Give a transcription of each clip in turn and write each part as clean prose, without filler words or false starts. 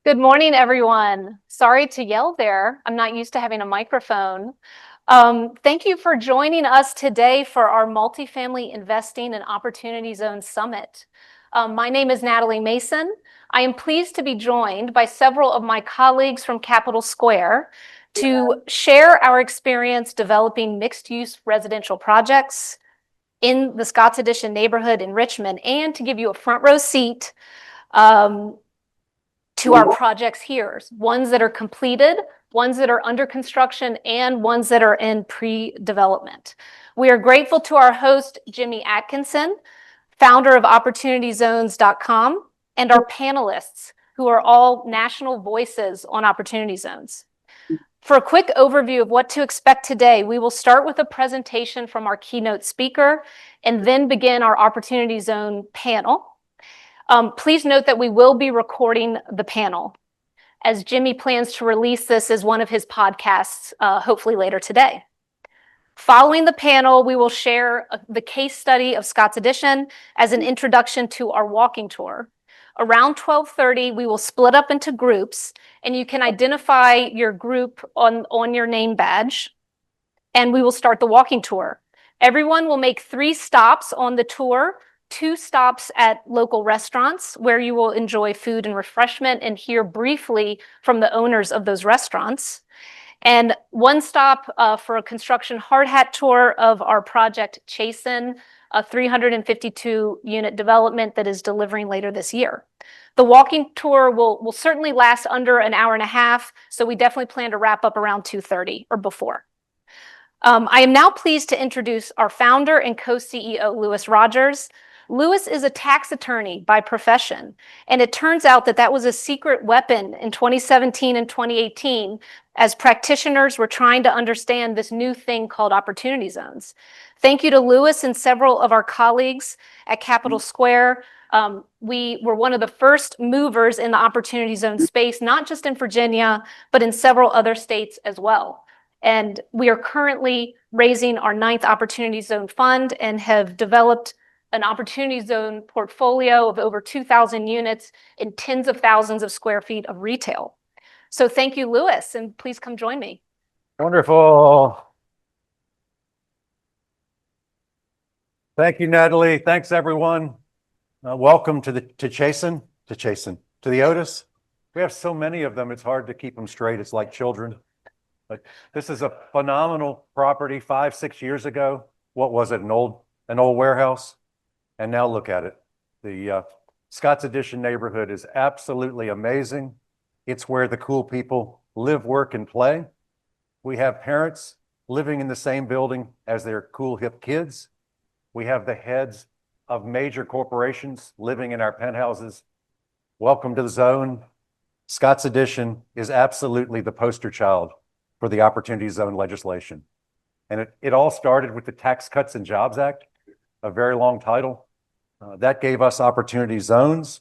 Good morning, everyone. Sorry to yell there. I'm not used to having a microphone. Thank you for joining us today for our Multifamily Investing and Opportunity Zone Summit. My name is Natalie Mason. I am pleased to be joined by several of my colleagues from Capital Square to share our experience developing mixed-use residential projects in the Scotts Addition neighborhood in Richmond, and to give you a front row seat to our projects here, ones that are completed, ones that are under construction, and ones that are in pre-development. We are grateful to our host, Jimmy Atkinson, founder of OpportunityZones.com, and our panelists, who are all national voices on Opportunity Zones. For a quick overview of what to expect today, we will start with a presentation from our keynote speaker and then begin our Opportunity Zone panel. Please note that we will be recording the panel, as Jimmy plans to release this as one of his podcasts, hopefully later today. Following the panel, we will share the case study of Scotts Addition as an introduction to our walking tour. Around 12:30, we will split up into groups, and you can identify your group on your name badge, and we will start the walking tour. Everyone will make 3 stops on the tour, 2 stops at local restaurants where you will enjoy food and refreshment and hear briefly from the owners of those restaurants, and 1 stop for a construction hard hat tour of our project Chasen, a 352-unit development that is delivering later this year. The walking tour will certainly last under an hour and a half, so we definitely plan to wrap up around 2:30 or before. I am now pleased to introduce our founder and co-CEO, Louis Rogers. Louis is a tax attorney by profession, and it turns out that that was a secret weapon in 2017 and 2018 as practitioners were trying to understand this new thing called opportunity zones. Thank you to Louis and several of our colleagues at Capital Square. We were one of the first movers in the opportunity zone space, not just in Virginia, but in several other states as well. And we are currently raising our 9th Opportunity Zone Fund and have developed an Opportunity Zone portfolio of over 2,000 units and tens of thousands of square feet of retail. So thank you, Louis, and please come join me. Wonderful. Thank you, Natalie. Thanks, everyone. Welcome to the Otis. We have so many of them, it's hard to keep them straight. It's like children. But this is a phenomenal property. 5-6 years ago, what was it? An old warehouse. And now look at it. The Scotts Addition neighborhood is absolutely amazing. It's where the cool people live, work, and play. We have parents living in the same building as their cool, hip kids. We have the heads of major corporations living in our penthouses. Welcome to the zone. Scotts Addition is absolutely the poster child for the Opportunity Zone legislation. And it all started with the Tax Cuts and Jobs Act, a very long title. That gave us opportunity zones.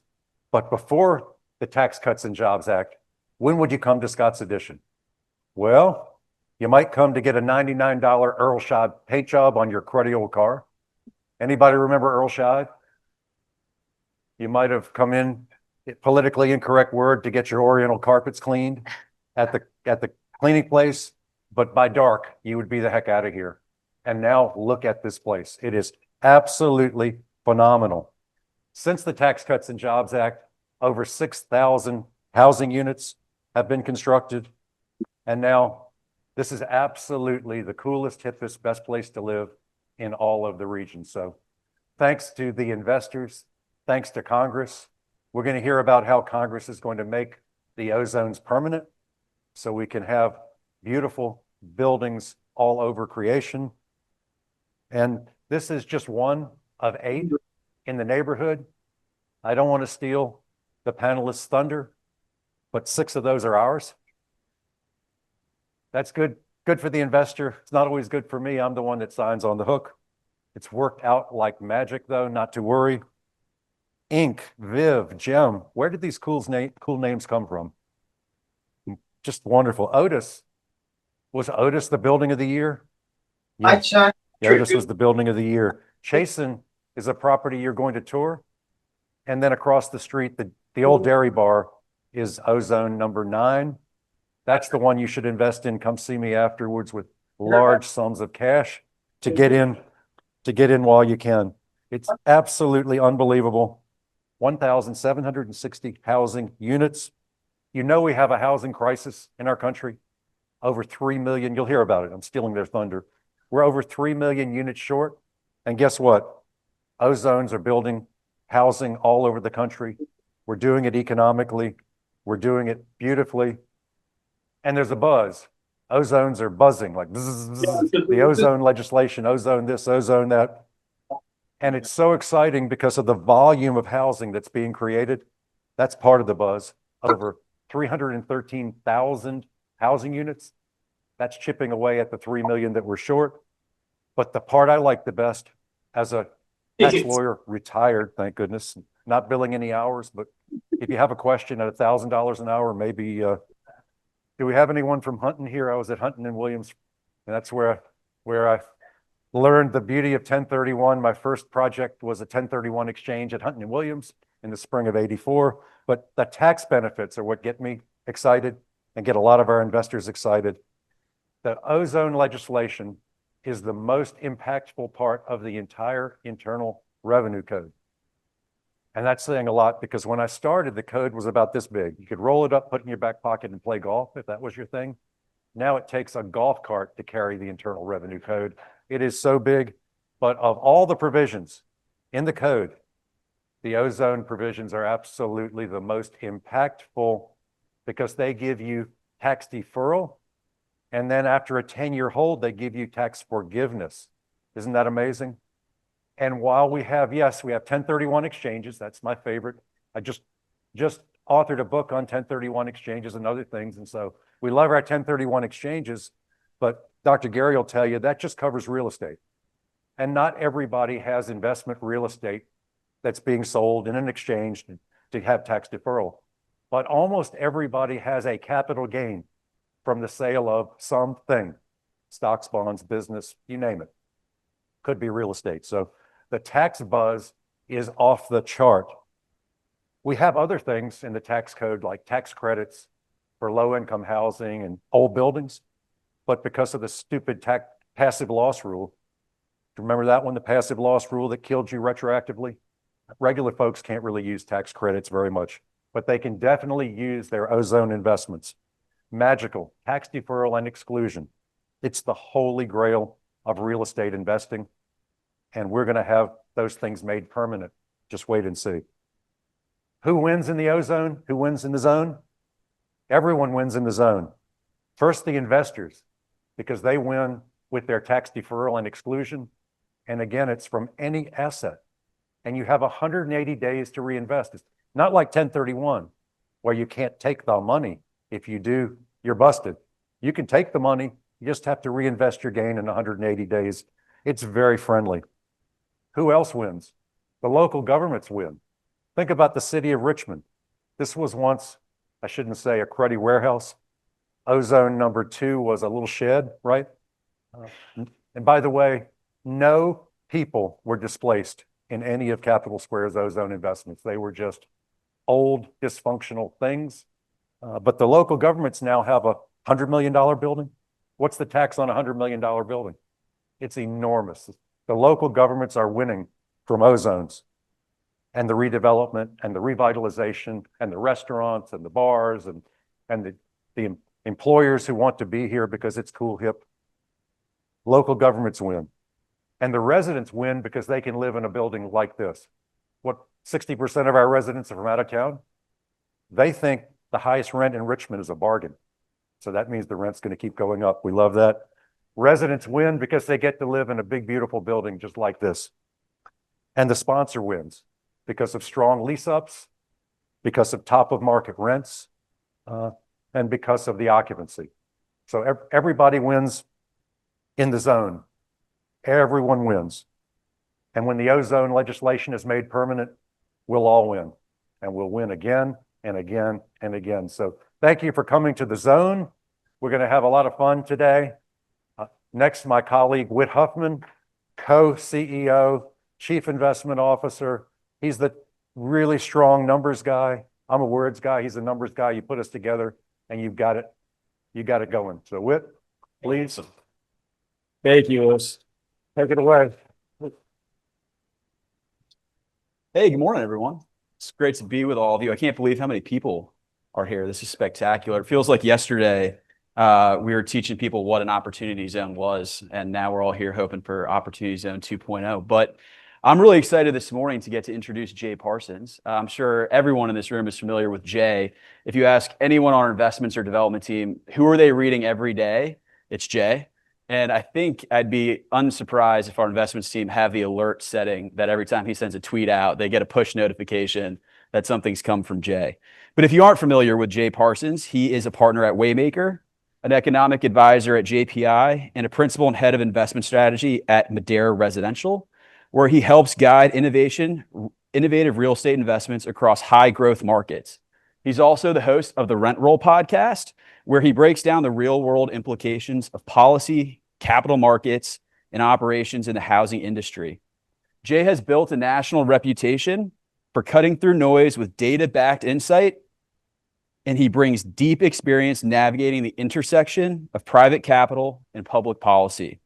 But before the Tax Cuts and Jobs Act, when would you come to Scotts Addition? Well, you might come to get a $99 Earl Scheib paint job on your cruddy old car. Anybody remember Earl Scheib? You might have come in, politically incorrect word, to get your Oriental carpets cleaned at the cleaning place, but by dark, you would be the heck out of here. And now look at this place. It is absolutely phenomenal. Since the Tax Cuts and Jobs Act, over 6,000 housing units have been constructed. And now this is absolutely the coolest, hippest, best place to live in all of the region. So thanks to the investors, thanks to Congress. We're going to hear about how Congress is going to make the O-zones permanent so we can have beautiful buildings all over creation. And this is just one of 8 in the neighborhood. I don't want to steal the panelists' thunder, but 6 of those are ours. That's good for the investor. It's not always good for me. I'm the one that signs on the hook. It's worked out like magic, though, not to worry. Ink, Viv, Gem, where did these cool names come from? Just wonderful. Otis. Was Otis the building of the year? Yeah. Otis was the building of the year. Chasen is a property you're going to tour. And then across the street, the old dairy bar is ozone number 9. That's the one you should invest in. Come see me afterwards with large sums of cash to get in while you can. It's absolutely unbelievable. 1,760 housing units. You know, we have a housing crisis in our country. Over 3 million, you'll hear about it. I'm stealing their thunder. We're over 3 million units short. And guess what? Ozones are building housing all over the country. We're doing it economically. We're doing it beautifully. And there's a buzz. Ozones are buzzing like the ozone legislation, ozone this, ozone that. And it's so exciting because of the volume of housing that's being created. That's part of the buzz. Over 313,000 housing units. That's chipping away at the 3 million that we're short. But the part I like the best as a tax lawyer, retired, thank goodness, not billing any hours, but if you have a question at $1,000 an hour, maybe, do we have anyone from Hunton here? I was at Hunton and Williams, and that's where I learned the beauty of 1031. My first project was a 1031 exchange at Hunton and Williams in the spring of '84. But the tax benefits are what get me excited and get a lot of our investors excited. The ozone legislation is the most impactful part of the entire Internal Revenue Code. And that's saying a lot because when I started, the code was about this big. You could roll it up, put it in your back pocket and play golf if that was your thing. Now it takes a golf cart to carry the Internal Revenue Code. It is so big, but of all the provisions in the code, the ozone provisions are absolutely the most impactful because they give you tax deferral. And then after a 10-year hold, they give you tax forgiveness. Isn't that amazing? And while we have 1031 exchanges, that's my favorite. I just authored a book on 1031 exchanges and other things. And so we love our 1031 exchanges, but Dr. Gary will tell you that just covers real estate. And not everybody has investment real estate that's being sold in an exchange to have tax deferral. But almost everybody has a capital gain from the sale of something, stocks, bonds, business, you name it. Could be real estate. So the tax buzz is off the chart. We have other things in the tax code like tax credits for low-income housing and old buildings, but because of the stupid passive loss rule, remember that one, the passive loss rule that killed you retroactively? Regular folks can't really use tax credits very much, but they can definitely use their ozone investments. Magical, tax deferral and exclusion. It's the holy grail of real estate investing. And we're going to have those things made permanent. Just wait and see. Who wins in the ozone? Who wins in the zone? Everyone wins in the zone. First, the investors, because they win with their tax deferral and exclusion. And again, it's from any asset. And you have 180 days to reinvest. It's not like 1031, where you can't take the money. If you do, you're busted. You can take the money, you just have to reinvest your gain in 180 days. It's very friendly. Who else wins? The local governments win. Think about the city of Richmond. This was once, I shouldn't say a cruddy warehouse. Ozone number 2 was a little shed, right? And by the way, no people were displaced in any of Capital Square's ozone investments. They were just old, dysfunctional things. But the local governments now have a $100 million building. What's the tax on a $100 million building? It's enormous. The local governments are winning from ozones and the redevelopment and the revitalization and the restaurants and the bars and the employers who want to be here because it's cool, hip. Local governments win. And the residents win because they can live in a building like this. What, 60% of our residents are from out of town? They think the highest rent in Richmond is a bargain. So that means the rent's going to keep going up. We love that. Residents win because they get to live in a big, beautiful building just like this. And the sponsor wins because of strong lease ups, because of top of market rents, and because of the occupancy. So everybody wins in the zone. Everyone wins. And when the ozone legislation is made permanent, we'll all win. And we'll win again and again and again. So thank you for coming to the zone. We're going to have a lot of fun today. Next, my colleague, Whit Huffman, co-CEO, Chief Investment Officer. He's the really strong numbers guy. I'm a words guy. He's a numbers guy. You put us together and you got it going. So Whit, please. Thank you, Lewis. Take it away. Hey, good morning, everyone. It's great to be with all of you. I can't believe how many people are here. This is spectacular. It feels like yesterday we were teaching people what an opportunity zone was, and now we're all here hoping for Opportunity Zone 2.0. But I'm really excited this morning to get to introduce Jay Parsons. I'm sure everyone in this room is familiar with Jay. If you ask anyone on our investments or development team, who are they reading every day? It's Jay. And I think I'd be unsurprised if our investments team have the alert setting that every time he sends a tweet out, they get a push notification that something's come from Jay. But if you aren't familiar with Jay Parsons, he is a partner at Waymaker, an economic advisor at JPI, and a principal and head of investment strategy at Madera Residential, where he helps guide innovative real estate investments across high growth markets. He's also the host of the Rent Roll podcast, where he breaks down the real world implications of policy, capital markets, and operations in the housing industry. Jay has built a national reputation for cutting through noise with data-backed insight, and he brings deep experience navigating the intersection of private capital and public policy,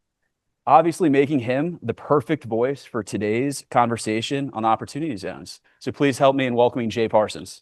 obviously making him the perfect voice for today's conversation on opportunity zones. So please help me in welcoming Jay Parsons.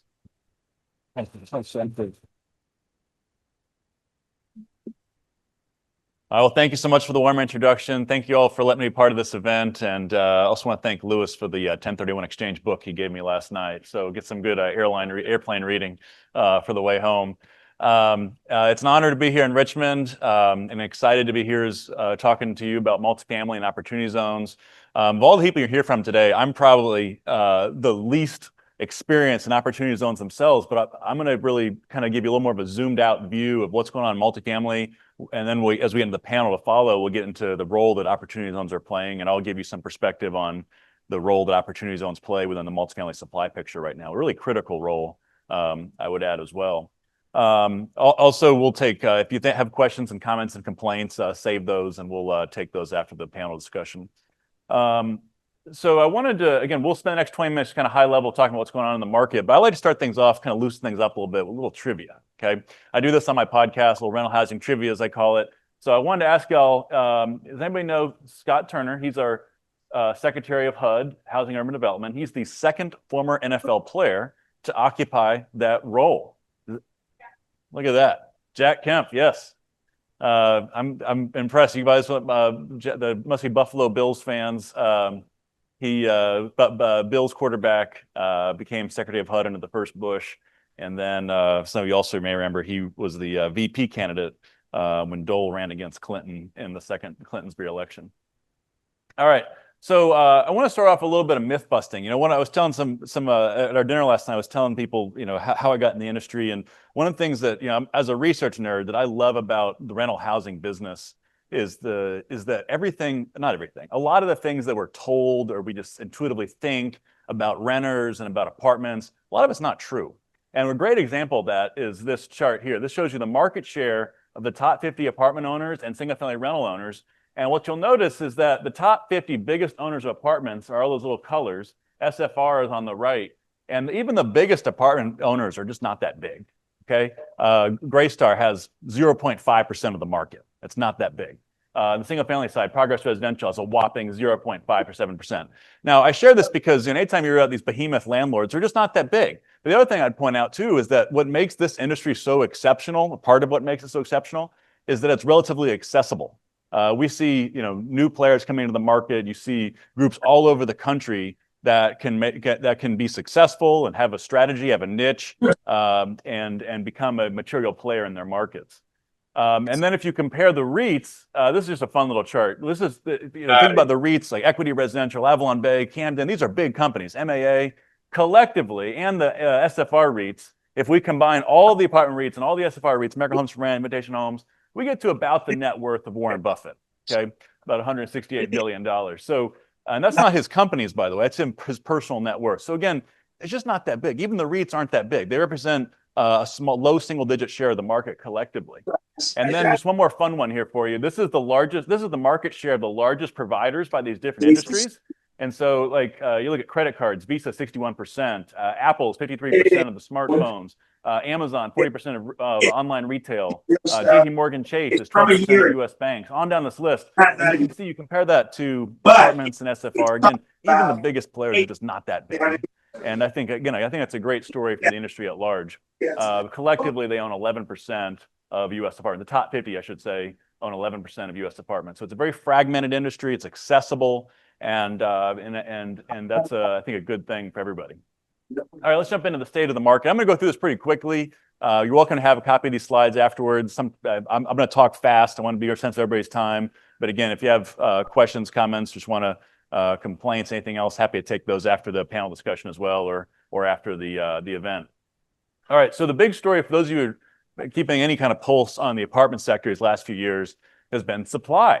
Well, thank you so much for the warm introduction. Thank you all for letting me be part of this event. And I also want to thank Lewis for the 1031 Exchange book he gave me last night. So get some good airplane reading for the way home. It's an honor to be here in Richmond and excited to be here talking to you about multifamily and opportunity zones. Of all the people you hear from today, I'm probably the least experienced in opportunity zones themselves, but I'm going to really kind of give you a little more of a zoomed out view of what's going on in multifamily. And then as we get into the panel to follow, we'll get into the role that opportunity zones are playing, and I'll give you some perspective on the role that opportunity zones play within the multifamily supply picture right now. A really critical role, I would add as well. Also, we'll take, if you have questions and comments and complaints, save those, and we'll take those after the panel discussion. So I wanted to, again, we'll spend the next 20 minutes kind of high level talking about what's going on in the market, but I like to start things off, kind of loosen things up a little bit with a little trivia, okay? I do this on my podcast, little rental housing trivia, as I call it. So I wanted to ask y'all, does anybody know Scott Turner? He's our Secretary of HUD, Housing and Urban Development. He's the second former NFL player to occupy that role. Look at that. Jack Kemp, yes. I'm impressed. You guys must be Buffalo Bills fans. Bills quarterback became Secretary of HUD under the first Bush. And then some of you also may remember he was the VP candidate when Dole ran against Clinton in the second Clinton's re-election. All right. So I want to start off a little bit of myth busting. You know, when I was telling some at our dinner last night, I was telling people, you know, how I got in the industry. And one of the things that, you know, as a research nerd that I love about the rental housing business is that everything, not everything, a lot of the things that we're told or we just intuitively think about renters and about apartments, a lot of it's not true. And a great example of that is this chart here. This shows you the market share of the top 50 apartment owners and single-family rental owners. And what you'll notice is that the top 50 biggest owners of apartments are all those little colors. SFR is on the right. And even the biggest apartment owners are just not that big, okay? Greystar has 0.5% of the market. It's not that big. The single family side, Progress Residential has a whopping 0.5%. Now, I share this because anytime you're at these behemoth landlords, they're just not that big. But the other thing I'd point out too is that what makes this industry so exceptional, part of what makes it so exceptional, is that it's relatively accessible. We see, new players coming into the market. You see groups all over the country that can be successful and have a strategy, have a niche, and become a material player in their markets. And then if you compare the REITs, this is just a fun little chart. This is, think about the REITs like Equity Residential, Avalon Bay, Camden. These are big companies, MAA, collectively, and the SFR REITs. If we combine all the apartment REITs and all the SFR REITs, American Homes for Rent, Invitation Homes, we get to about the net worth of Warren Buffett, okay? About $168 billion. So, and that's not his companies, by the way. That's his personal net worth. So again, it's just not that big. Even the REITs aren't that big. They represent a small, low single-digit share of the market collectively. And then just one more fun one here for you. This is the market share of the largest providers by these different industries. And so like you look at credit cards, Visa 61%, Apple's 53% of the smartphones, Amazon 40% of online retail, JP Morgan Chase is 12% of US banks, on down this list. And you can see, you compare that to apartments and SFR, again, even the biggest players are just not that big. And I think, again, I think that's a great story for the industry at large. Collectively, they own 11% of US apartments. The top 50, I should say, own 11% of US apartments. So it's a very fragmented industry. It's accessible. And that's, I think, a good thing for everybody. All right, let's jump into the state of the market. I'm going to go through this pretty quickly. You're welcome to have a copy of these slides afterwards. I'm going to talk fast. I want to be a sense of everybody's time. But again, if you have questions, comments, just want to complaints, anything else, happy to take those after the panel discussion as well, or after the event. All right, so the big story for those of you who are keeping any kind of pulse on the apartment sector these last few years has been supply.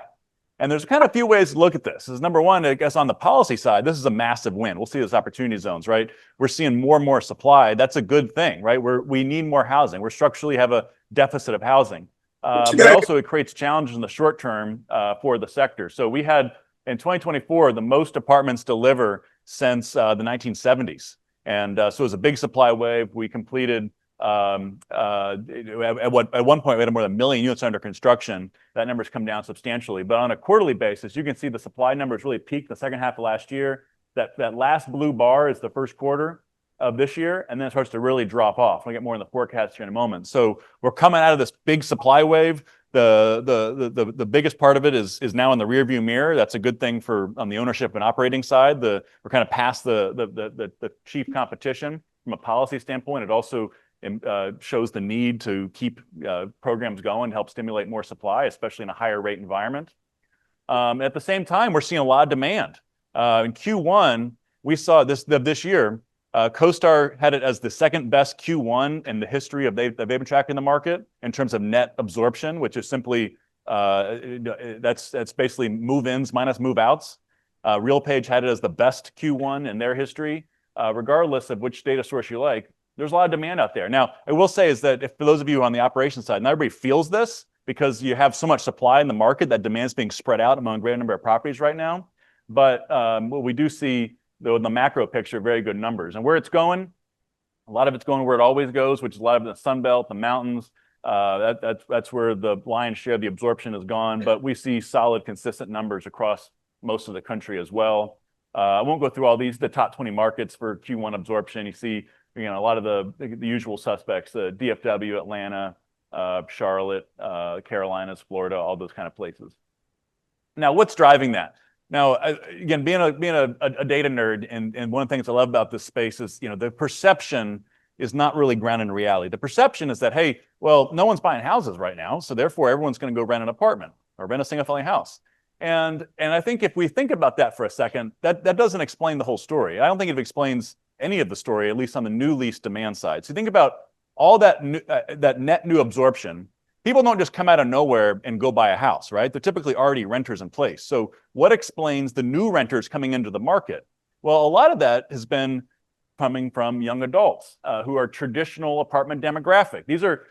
And there's kind of a few ways to look at this. Is number one, I guess on the policy side, this is a massive win. We'll see those opportunity zones, right? We're seeing more and more supply. That's a good thing, right? We need more housing. We're structurally have a deficit of housing. But also it creates challenges in the short term for the sector. So we had in 2024, the most apartments deliver since the 1970s. And so it was a big supply wave. We completed at one point, we had more than 1 million units under construction. That number's come down substantially. But on a quarterly basis, you can see the supply numbers really peaked the second half of last year. That last blue bar is the first quarter of this year, and then it starts to really drop off. We'll get more in the forecast here in a moment. So we're coming out of this big supply wave. The biggest part of it is now in the rearview mirror. That's a good thing for on the ownership and operating side. We're kind of past the chief competition from a policy standpoint. It also shows the need to keep programs going, help stimulate more supply, especially in a higher rate environment. At the same time, we're seeing a lot of demand. In Q1, we saw this year, CoStar had it as the second best Q1 in the history of they've been tracking the market in terms of net absorption, which is simply that's basically move-ins minus move-outs. RealPage had it as the best Q1 in their history. Regardless of which data source you like, there's a lot of demand out there. Now, I will say is that if for those of you on the operations side, not everybody feels this because you have so much supply in the market that demand's being spread out among a greater number of properties right now. But what we do see, though, in the macro picture, very good numbers. And where it's going, a lot of it's going where it always goes, which is a lot of the Sun Belt, the mountains. That's where the lion's share of the absorption has gone. But we see solid, consistent numbers across most of the country as well. I won't go through all these, the top 20 markets for Q1 absorption. You see, a lot of the usual suspects, DFW, Atlanta, Charlotte, Carolinas, Florida, all those kind of places. Now, what's driving that? Now, again, being a data nerd, and one of the things I love about this space is, the perception is not really grounded in reality. The perception is that, hey, well, no one's buying houses right now, so therefore everyone's going to go rent an apartment or rent a single-family house. And I think if we think about that for a second, that doesn't explain the whole story. I don't think it explains any of the story, at least on the new lease demand side. So think about all that net new absorption. People don't just come out of nowhere and go buy a house, right? They're typically already renters in place. So what explains the new renters coming into the market? Well, a lot of that has been coming from young adults who are traditional apartment demographic. These are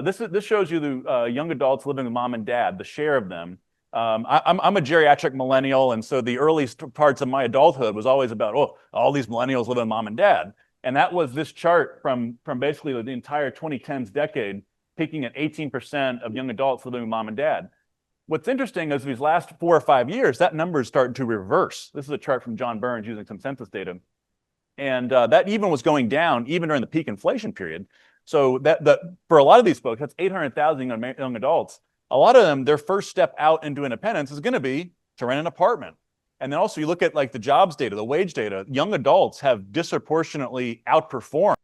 this shows you the young adults living with mom and dad, the share of them. I'm a geriatric millennial, and so the earliest parts of my adulthood was always about, all these millennials live with mom and dad. And that was this chart from basically the entire 2010s decade, peaking at 18% of young adults living with mom and dad. What's interesting is these last 4 or 5 years, that number is starting to reverse. This is a chart from John Burns using some census data. And that even was going down even during the peak inflation period. So that for a lot of these folks, that's 800,000 young adults. A lot of them, their first step out into independence is going to be to rent an apartment. And then also you look at like the jobs data, the wage data, young adults have disproportionately outperformed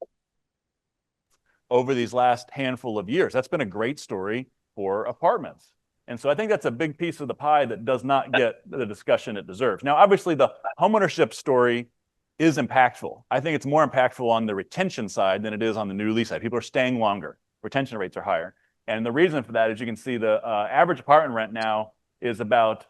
over these last handful of years. That's been a great story for apartments. And so I think that's a big piece of the pie that does not get the discussion it deserves. Now, obviously the homeownership story is impactful. I think it's more impactful on the retention side than it is on the new lease side. People are staying longer. Retention rates are higher. And the reason for that is you can see the average apartment rent now is about,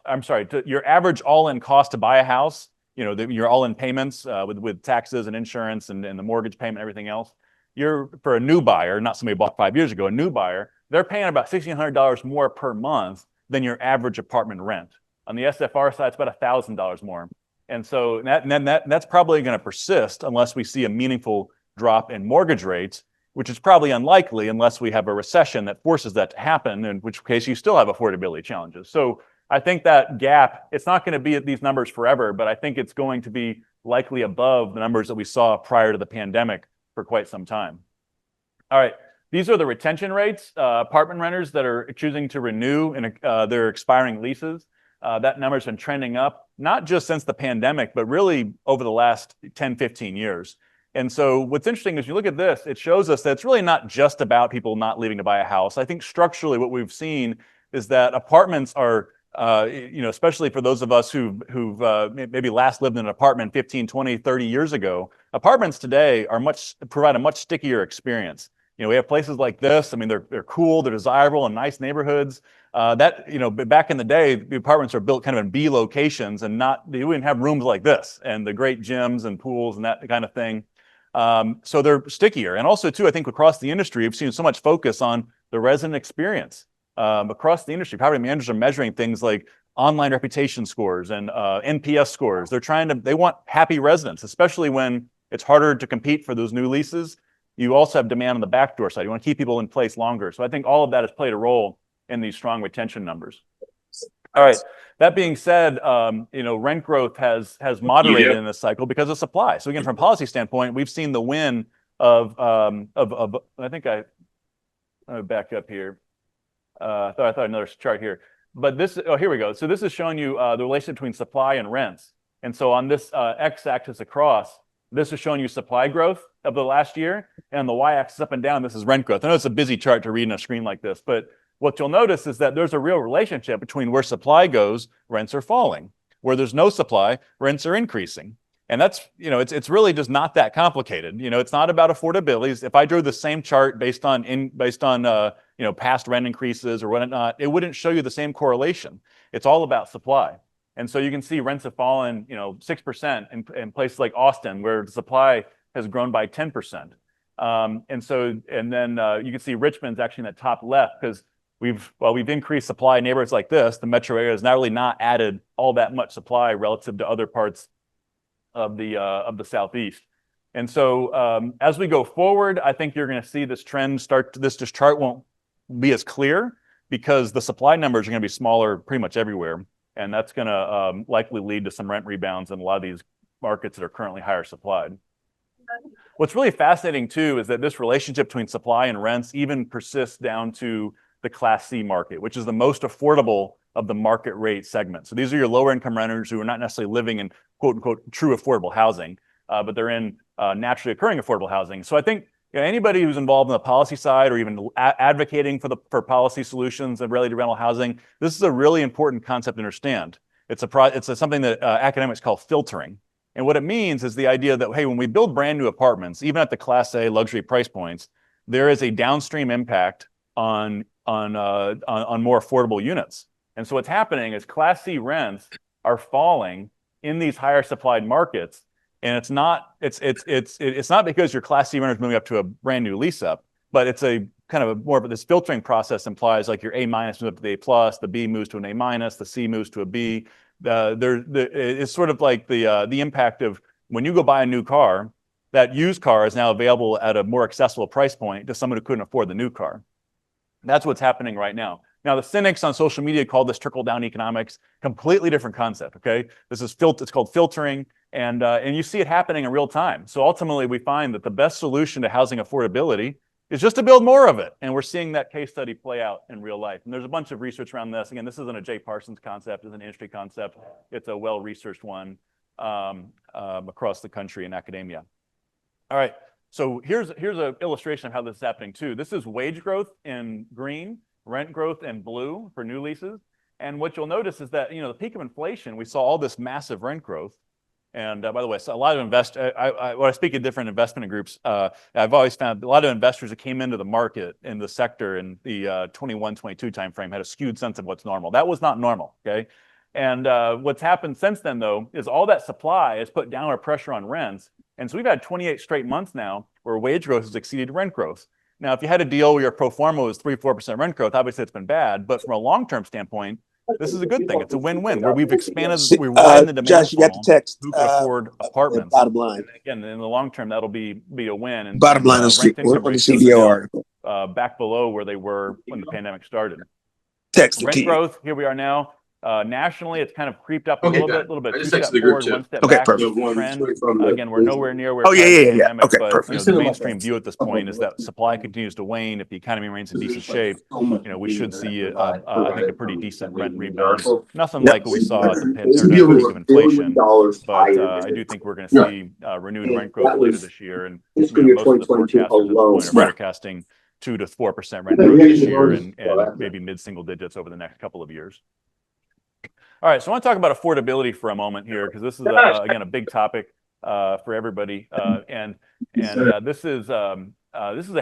your average all-in cost to buy a house, your all-in payments with taxes and insurance and the mortgage payment and everything else. For a new buyer, not somebody who bought 5 years ago, a new buyer, they're paying about $1,600 more per month than your average apartment rent. On the SFR side, it's about $1,000 more. And so that's probably going to persist unless we see a meaningful drop in mortgage rates, which is probably unlikely unless we have a recession that forces that to happen, in which case you still have affordability challenges. So I think that gap, it's not going to be at these numbers forever, but I think it's going to be likely above the numbers that we saw prior to the pandemic for quite some time. All right, these are the retention rates, apartment renters that are choosing to renew in their expiring leases. That number's been trending up, not just since the pandemic, but really over the last 10, 15 years. And so what's interesting is you look at this, it shows us that it's really not just about people not leaving to buy a house. I think structurally what we've seen is that apartments are, especially for those of us who've maybe last lived in an apartment 15, 20, 30 years ago, apartments today provide a much stickier experience. We have places like this. I mean, they're cool, they're desirable in nice neighborhoods. Back in the day, the apartments are built kind of in B locations and you wouldn't have rooms like this and the great gyms and pools and that kind of thing. So they're stickier. And also too, I think across the industry, we've seen so much focus on the resident experience. Across the industry, property managers are measuring things like online reputation scores and NPS scores. They want happy residents, especially when it's harder to compete for those new leases. You also have demand on the backdoor side. You want to keep people in place longer. So I think all of that has played a role in these strong retention numbers. All right. That being said, rent growth has moderated in this cycle because of supply. So again, from a policy standpoint, we've seen the win of I think I'm gonna back up here. I thought another chart here, but here we go. So this is showing you the relationship between supply and rents. And so on this x-axis across, this is showing you supply growth of the last year, and the y-axis up and down, this is rent growth. I know it's a busy chart to read on a screen like this, but what you'll notice is that there's a real relationship between where supply goes, rents are falling. Where there's no supply, rents are increasing. And that's, it's really just not that complicated. It's not about affordability. If I drew the same chart based on past rent increases or whatnot, it wouldn't show you the same correlation. It's all about supply. And so you can see rents have fallen, 6% in places like Austin, where the supply has grown by 10%. And then you can see Richmond's actually in the top left because we've increased supply in neighborhoods like this. The metro area has not really added all that much supply relative to other parts of the Southeast. And so as we go forward, I think you're going to see this trend this chart won't be as clear because the supply numbers are going to be smaller pretty much everywhere. And that's going to likely lead to some rent rebounds in a lot of these markets that are currently higher supplied. What's really fascinating too is that this relationship between supply and rents even persists down to the Class C market, which is the most affordable of the market rate segment. So these are your lower income renters who are not necessarily living in quote unquote true affordable housing, but they're in naturally occurring affordable housing. So I think anybody who's involved in the policy side or even advocating for policy solutions and related to rental housing, this is a really important concept to understand. It's something that academics call filtering. And what it means is the idea that, hey, when we build brand new apartments, even at the Class A luxury price points, there is a downstream impact on more affordable units. And so what's happening is Class C rents are falling in these higher supplied markets. And it's not because your Class C renter is moving up to a brand new lease up, but it's a kind of more of this filtering process implies like your A- moves up to the A+, the B moves to an A-, the C moves to a B. It's sort of like the impact of when you go buy a new car, that used car is now available at a more accessible price point to someone who couldn't afford the new car. That's what's happening right now. Now, the cynics on social media call this trickle-down economics, completely different concept, okay? It's called filtering, and you see it happening in real time. So ultimately, we find that the best solution to housing affordability is just to build more of it. And we're seeing that case study play out in real life. And there's a bunch of research around this. Again, this isn't a Jay Parsons concept, it's an industry concept. It's a well-researched one across the country in academia. All right, so here's an illustration of how this is happening too. This is wage growth in green, rent growth in blue for new leases. And what you'll notice is that, the peak of inflation, we saw all this massive rent growth. And by the way, so a lot of investors, when I speak at different investment groups, I've always found a lot of investors that came into the market in the sector in the 21, 22 timeframe had a skewed sense of what's normal. That was not normal, okay? And what's happened since then, though, is all that supply has put downward pressure on rents. And so we've had 28 straight months now where wage growth has exceeded rent growth. Now, if you had a deal where your pro forma was 3-4% rent growth, obviously it's been bad. But from a long-term standpoint, this is a good thing. It's a win-win where we've expanded, we widened the demand Josh, you got the funnel. text. Who could afford apartments? Bottom line. Again, in the long term, that'll be a win. And Bottom line is rent income on the ratios CBO are article. now, back below where they were when the pandemic started. Text it Rent to you. growth, here we are now. Nationally, it's kind of creeped up a Okay, little bit, I two just step texted the group forward, chat. one step Okay, back. perfect. It's a trend. Again, we're nowhere near where Oh, yeah, prior to the yeah, yeah. pandemic, Okay, but perfect. the mainstream view at this point is that supply continues to wane. If the economy remains in decent shape, we should see, I think, a pretty decent rent rebound. Nothing like what we saw at the peak of inflation, but I do think we're going to see renewed rent growth later this year. And most of the forecasters at this point are forecasting 2 to 4% rent growth this year and maybe mid-single digits over the next couple of years. All right, so I want to talk about affordability for a moment here, because this is, again, a big topic for everybody. This is a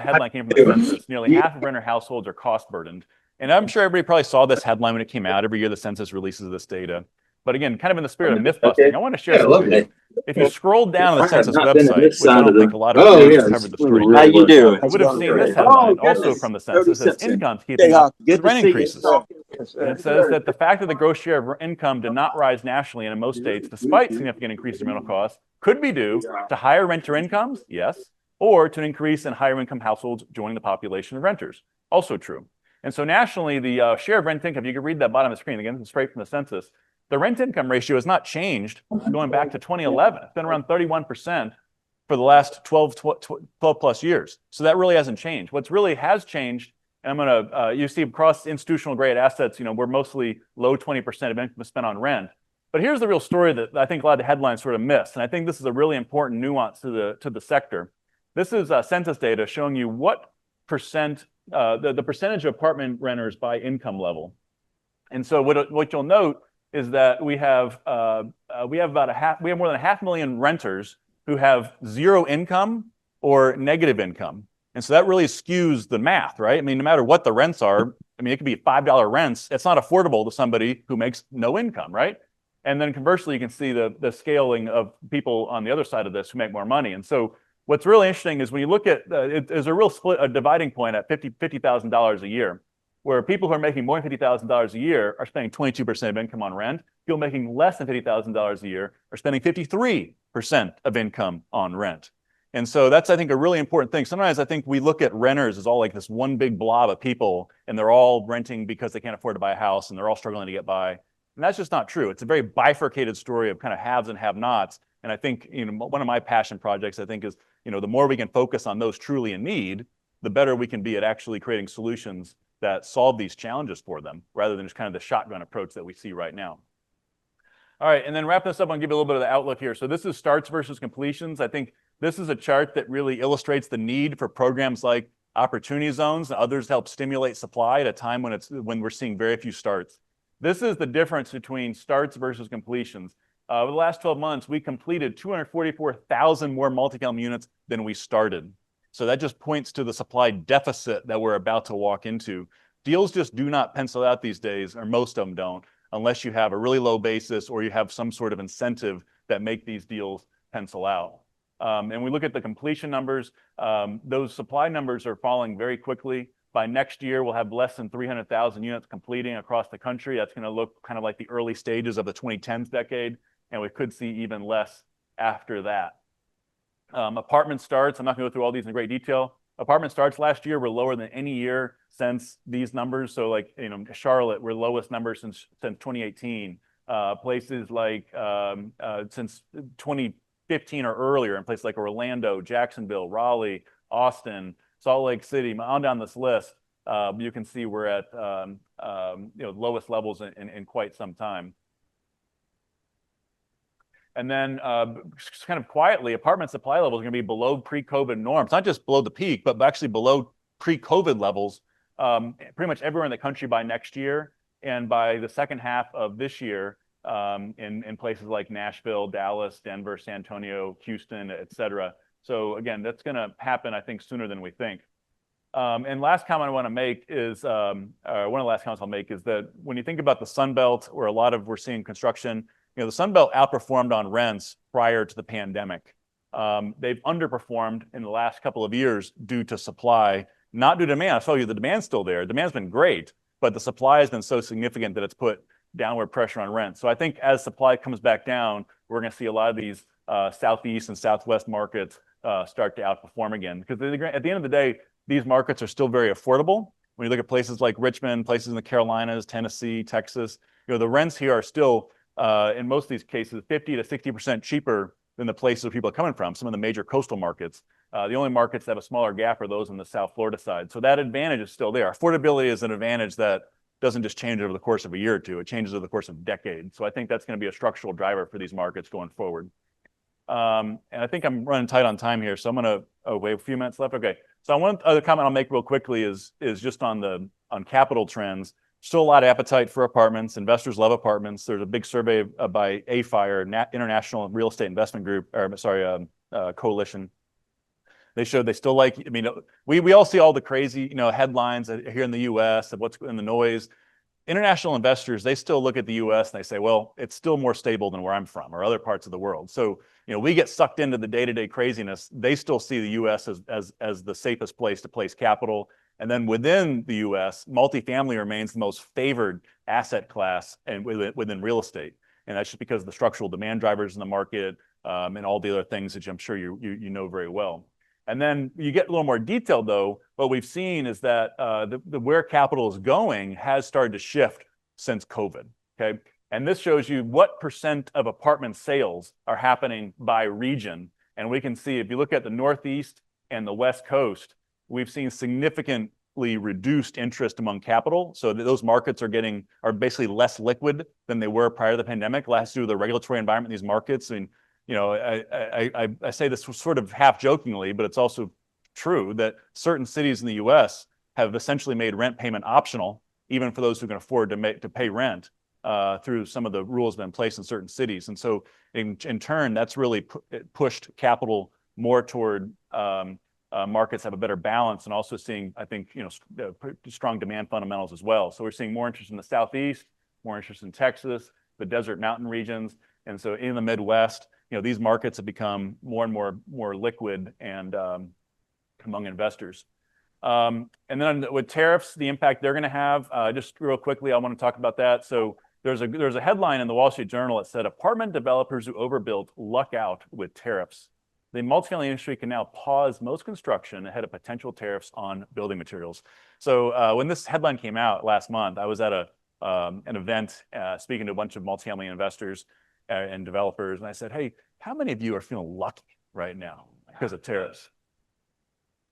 headline came from the census. Nearly half of renter households are cost burdened. And I'm sure everybody probably saw this headline when it came out. Every year the census releases this data. But again, kind of in the spirit of myth busting, I want to share something with you. If you scroll down the census website, which I don't think a lot of you covered the story, How you you would have seen this headline also from the census as income keeping up with rent increases. And it says that the fact that the gross share of income did not rise nationally and in most states, despite significant increases in rental costs, could be due to higher renter incomes, yes, or to an increase in higher income households joining the population of renters, also true. And so nationally, the share of rent income, you can read that bottom of the screen, again, straight from the census, the rent income ratio has not changed going back to 2011. It's been around 31% for the last 12 plus years. So that really hasn't changed. What's really has changed, and I'm going to, you see across institutional grade assets, we're mostly low 20% of income spent on rent. But here's the real story that I think a lot of the headlines sort of miss. And I think this is a really important nuance to the sector. This is census data showing you what percent, the percentage of apartment renters by income level. And so what you'll note is that we have more than 500,000 renters who have zero income or negative income. And so that really skews the math, right? I mean, no matter what the rents are, I mean, it could be $5 rents. It's not affordable to somebody who makes no income, right? And then conversely, you can see the scaling of people on the other side of this who make more money. And so what's really interesting is when you look at, there's a real split, a dividing point at $50,000 a year, where people who are making more than $50,000 a year are spending 22% of income on rent. People making less than $50,000 a year are spending 53% of income on rent. And so that's, I think, a really important thing. Sometimes I think we look at renters as all like this one big blob of people, and they're all renting because they can't afford to buy a house, and they're all struggling to get by. And that's just not true. It's a very bifurcated story of kind of haves and have-nots. And I think, one of my passion projects, I think, is, the more we can focus on those truly in need, the better we can be at actually creating solutions that solve these challenges for them, rather than just kind of the shotgun approach that we see right now. All right, and then wrapping this up, I'll give you a little bit of the outlook here. So this is starts versus completions. I think this is a chart that really illustrates the need for programs like opportunity zones and others to help stimulate supply at a time when we're seeing very few starts. This is the difference between starts versus completions. Over the last 12 months, we completed 244,000 more multifamily units than we started. So that just points to the supply deficit that we're about to walk into. Deals just do not pencil out these days, or most of them don't, unless you have a really low basis or you have some sort of incentive that make these deals pencil out. And we look at the completion numbers. Those supply numbers are falling very quickly. By next year, we'll have less than 300,000 units completing across the country. That's going to look kind of like the early stages of the 2010s decade, and we could see even less after that. Apartment starts, I'm not going to go through all these in great detail. Apartment starts last year were lower than any year since these numbers. So like, Charlotte, were lowest numbers since 2018. Places like since 2015 or earlier, in places like Orlando, Jacksonville, Raleigh, Austin, Salt Lake City, on down this list, you can see we're at lowest levels in quite some time. And then kind of quietly, apartment supply levels are going to be below pre-COVID norms, not just below the peak, but actually below pre-COVID levels pretty much everywhere in the country by next year. And by the second half of this year, in places like Nashville, Dallas, Denver, San Antonio, Houston, et cetera. So again, that's going to happen, I think, sooner than we think. And last comment I want to make is, one of the last comments I'll make is that when you think about the Sun Belt, where we're seeing construction, the Sun Belt outperformed on rents prior to the pandemic. They've underperformed in the last couple of years due to supply, not due to demand. I told you the demand's still there. Demand's been great, but the supply has been so significant that it's put downward pressure on rent. So I think as supply comes back down, we're going to see a lot of these Southeast and Southwest markets start to outperform again. Because at the end of the day, these markets are still very affordable. When you look at places like Richmond, places in the Carolinas, Tennessee, Texas, the rents here are still, in most of these cases, 50 to 60% cheaper than the places where people are coming from, some of the major coastal markets. The only markets that have a smaller gap are those on the South Florida side. So that advantage is still there. Affordability is an advantage that doesn't just change over the course of a year or two. It changes over the course of decades. So I think that's going to be a structural driver for these markets going forward. And I think I'm running tight on time here, so I'm going to wait a few minutes left. Okay. So one other comment I'll make real quickly is just on capital trends. Still a lot of appetite for apartments. Investors love apartments. There's a big survey by AFIRE, International Real Estate Investment Group, or sorry, Coalition. They showed they still like, I mean, we all see all the crazy, headlines here in the US of what's in the noise. International investors, they still look at the US and they say, well, it's still more stable than where I'm from or other parts of the world. So, we get sucked into the day-to-day craziness. They still see the US as the safest place to place capital. And then within the US, multifamily remains the most favored asset class and within real estate. And that's just because of the structural demand drivers in the market and all the other things that I'm sure you know very well. And then you get a little more detailed, though. What we've seen is that where capital is going has started to shift since COVID. Okay, and this shows you what % of apartment sales are happening by region. And we can see if you look at the Northeast and the West Coast, we've seen significantly reduced interest among capital. So those markets are basically less liquid than they were prior to the pandemic. Last due to the regulatory environment in these markets. I mean, I say this sort of half jokingly, but it's also true that certain cities in the U.S. have essentially made rent payment optional, even for those who can afford to pay rent through some of the rules that have been placed in certain cities. And so in turn, that's really pushed capital more toward markets have a better balance and also seeing, I think, strong demand fundamentals as well. So we're seeing more interest in the Southeast, more interest in Texas, the desert mountain regions. And so in the Midwest, these markets have become more and more liquid and among investors. And then with tariffs, the impact they're going to have, just real quickly, I want to talk about that. So there's a headline in the Wall Street Journal that said, apartment developers who overbuilt luck out with tariffs. The multifamily industry can now pause most construction ahead of potential tariffs on building materials. So when this headline came out last month, I was at an event speaking to a bunch of multifamily investors and developers. And I said, hey, how many of you are feeling lucky right now because of tariffs?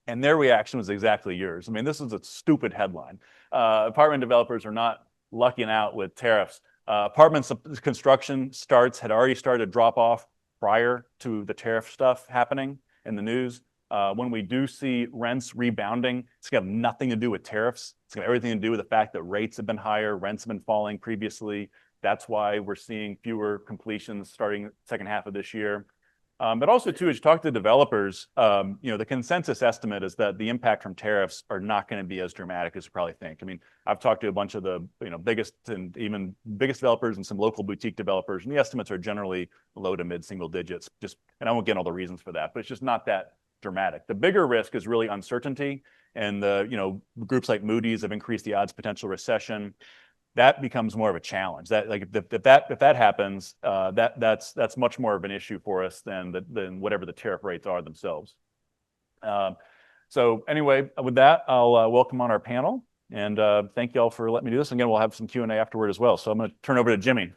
And their reaction was exactly yours. I mean, this is a stupid headline. Apartment developers are not lucking out with tariffs. Apartment construction starts had already started to drop off prior to the tariff stuff happening in the news. When we do see rents rebounding, it's going to have nothing to do with tariffs. It's going to have everything to do with the fact that rates have been higher, rents have been falling previously. That's why we're seeing fewer completions starting second half of this year. But also, too, as you talk to developers, the consensus estimate is that the impact from tariffs are not going to be as dramatic as you probably think. I mean, I've talked to a bunch of the biggest developers and some local boutique developers, and the estimates are generally low to mid single digits. And I won't get into all the reasons for that, but it's just not that dramatic. The bigger risk is really uncertainty, and groups like Moody's have increased the odds of potential recession. That becomes more of a challenge. That if that happens, that's much more of an issue for us than whatever the tariff rates are themselves. So anyway, with that, I'll welcome on our panel, and thank you all for letting me do this. Again, we'll have some Q&A afterward as well. So I'm going to turn over to Jimmy.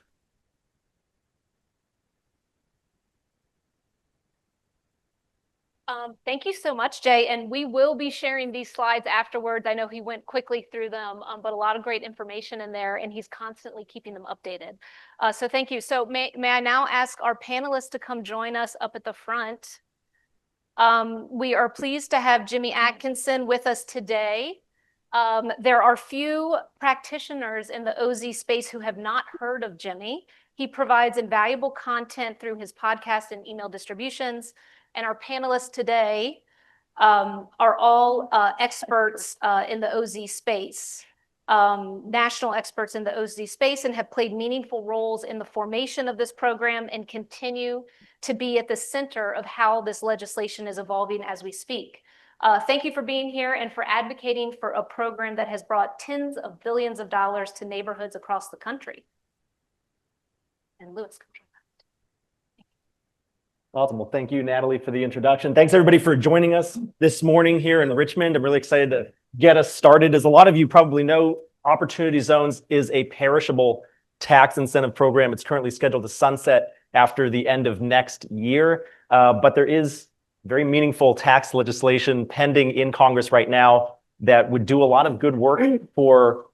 Thank you so much, Jay. And we will be sharing these slides afterwards. I know he went quickly through them, but a lot of great information in there, and he's constantly keeping them updated. So thank you. So may I now ask our panelists to come join us up at the front. We are pleased to have Jimmy Atkinson with us today. There are few practitioners in the OZ space who have not heard of Jimmy. He provides invaluable content through his podcast and email distributions. And our panelists today are all experts in the OZ space, national experts in the OZ space, and have played meaningful roles in the formation of this program and continue to be at the center of how this legislation is evolving as we speak. Thank you for being here and for advocating for a program that has brought tens of billions of dollars to neighborhoods across the country. and Lewis. Awesome. Well, thank you, Natalie, for the introduction. Thanks, everybody, for joining us this morning here in Richmond. I'm really excited to get us started. As a lot of you probably know, Opportunity Zones is a perishable tax incentive program. It's currently scheduled to sunset after the end of next year, but there is very meaningful tax legislation pending in Congress right now that would do a lot of good work for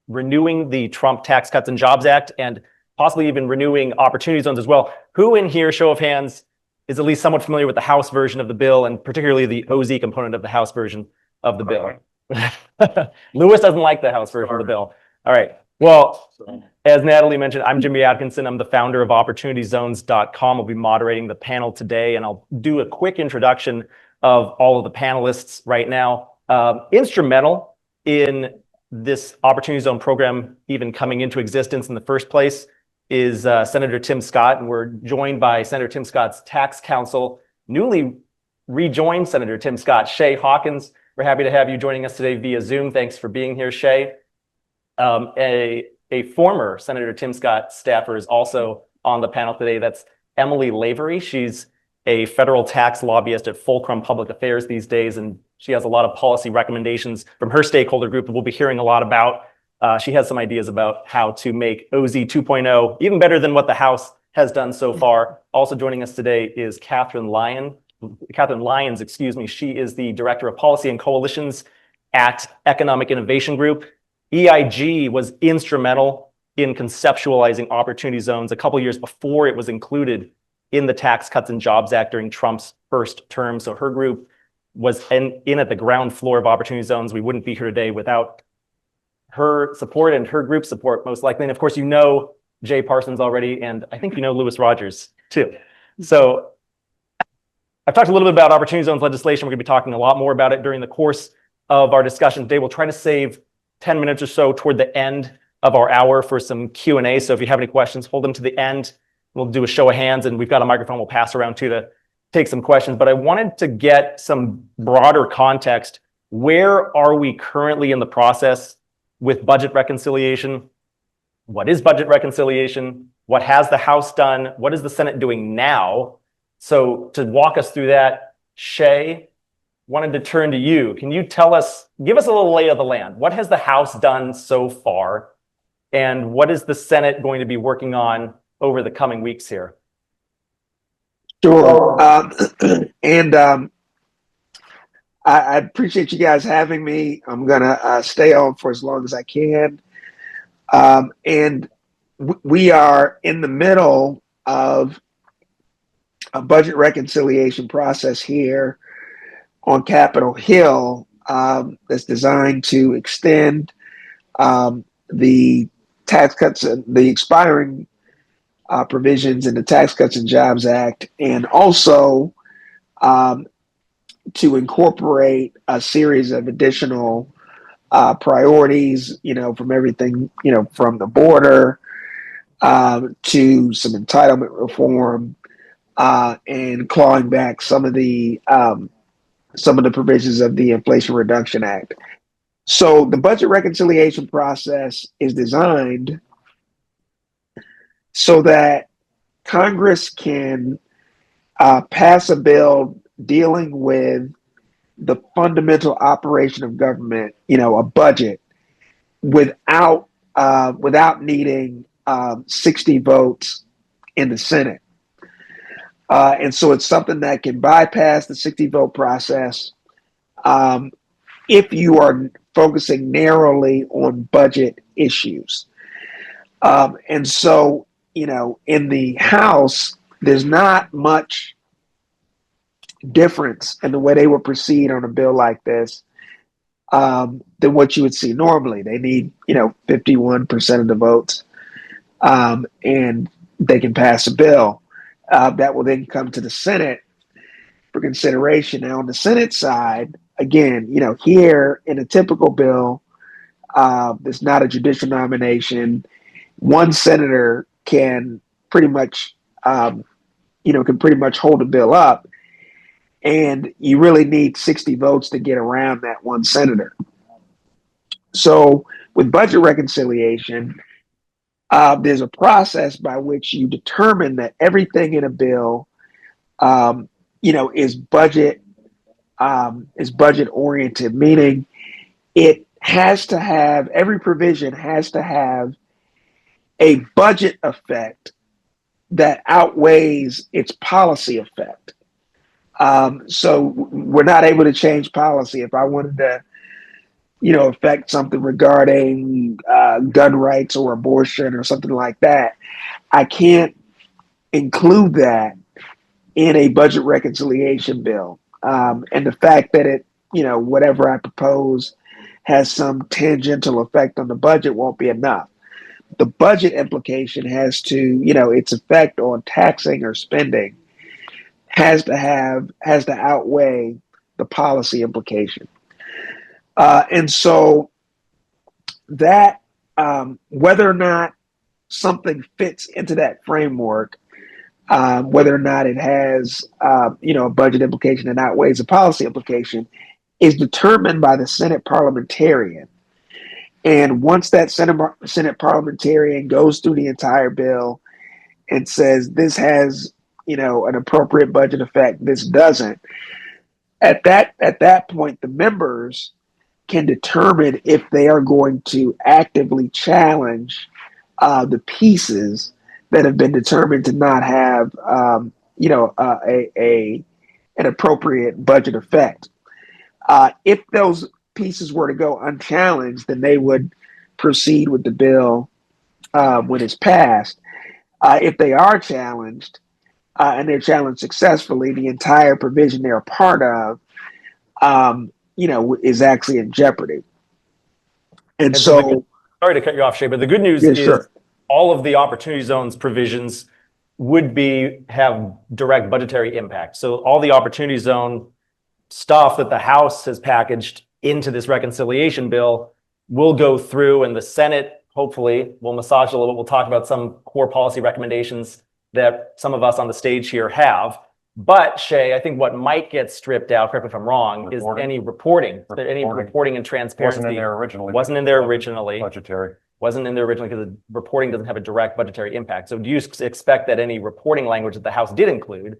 renewing the Trump Tax Cuts and Jobs Act and possibly even renewing Opportunity Zones as well. Who in here, show of hands, is at least somewhat familiar with the House version of the bill, and particularly the OZ component of the House version of the bill? Lewis doesn't like the House version of the bill. All right. Well, as Natalie mentioned, I'm Jimmy Atkinson. I'm the founder of OpportunityZones.com. I'll be moderating the panel today, and I'll do a quick introduction of all of the panelists right now. Instrumental in this Opportunity Zone program even coming into existence in the first place is Senator Tim Scott, and we're joined by Senator Tim Scott's tax counsel, newly rejoined Senator Tim Scott, Shay Hawkins. We're happy to have you joining us today via Zoom. Thanks for being here, Shay. A former Senator Tim Scott staffer is also on the panel today. That's Emily Lavery. She's a federal tax lobbyist at Fulcrum Public Affairs these days, and she has a lot of policy recommendations from her stakeholder group that we'll be hearing a lot about. She has some ideas about how to make OZ 2.0 even better than what the House has done so far. Also joining us today is Catherine Lyons, excuse me. She is the Director of Policy and Coalitions at Economic Innovation Group. EIG was instrumental in conceptualizing Opportunity Zones a couple years before it was included in the Tax Cuts and Jobs Act during Trump's first term. So her group was in at the ground floor of Opportunity Zones. We wouldn't be here today without her support and her group support, most likely. And of course, you know Jay Parsons already, and I think you know Lewis Rogers too. So I've talked a little bit about Opportunity Zones legislation. We're going to be talking a lot more about it during the course of our discussion today. We'll try to save 10 minutes or so toward the end of our hour for some Q&A. So if you have any questions, hold them to the end. We'll do a show of hands, and we've got a microphone we'll pass around too to take some questions. But I wanted to get some broader context. Where are we currently in the process with budget reconciliation? What is budget reconciliation? What has the House done? What is the Senate doing now? So to walk us through that, Shay, wanted to turn to you. Can you give us a little lay of the land? What has the House done so far? And what is the Senate going to be working on over the coming weeks here? Sure. I appreciate you guys having me. I'm going to stay on for as long as I can. We are in the middle of a budget reconciliation process here on Capitol Hill that's designed to extend the tax cuts and the expiring provisions in the Tax Cuts and Jobs Act, and also to incorporate a series of additional priorities, from everything, from the border to some entitlement reform and clawing back some of the provisions of the Inflation Reduction Act. So the budget reconciliation process is designed so that Congress can pass a bill dealing with the fundamental operation of government, a budget, without needing 60 votes in the Senate. And so it's something that can bypass the 60-vote process if you are focusing narrowly on budget issues. And so, in the House, there's not much difference in the way they would proceed on a bill like this than what you would see normally. They need, 51% of the votes, and they can pass a bill that will then come to the Senate for consideration. Now, on the Senate side, again, here in a typical bill, there's not a judicial nomination. One senator can pretty much, hold a bill up. And you really need 60 votes to get around that one senator. So with budget reconciliation, there's a process by which you determine that everything in a bill, is budget oriented, meaning it has to have, every provision has to have a budget effect that outweighs its policy effect. So we're not able to change policy. If I wanted to, affect something regarding gun rights or abortion or something like that, I can't include that in a budget reconciliation bill. And the fact that it, whatever I propose has some tangential effect on the budget won't be enough. The budget implication has to, its effect on taxing or spending has to outweigh the policy implication. And so that, whether or not something fits into that framework, whether or not it has, a budget implication that outweighs a policy implication, is determined by the Senate parliamentarian. And once that Senate parliamentarian goes through the entire bill and says this has, an appropriate budget effect, this doesn't, at that point, the members can determine if they are going to actively challenge the pieces that have been determined to not have, an appropriate budget effect. If those pieces were to go unchallenged, then they would proceed with the bill when it's passed. If they are challenged, and they're challenged successfully, the entire provision they're a part of, is actually in jeopardy. And so, sorry to cut you off, Shay, but the good news yeah, is sure. all of the opportunity zones provisions would have direct budgetary impact. So all the opportunity zone stuff that the House has packaged into this reconciliation bill will go through, and the Senate hopefully will massage a little bit. We'll talk about some core policy recommendations that some of us on the stage here have. But Shay, I think what might get stripped out, correct me if I'm wrong, is any reporting and transparency. Wasn't in there originally. Wasn't in there originally. Budgetary. Wasn't in there originally because the reporting doesn't have a direct budgetary impact. So do you expect that any reporting language that the House did include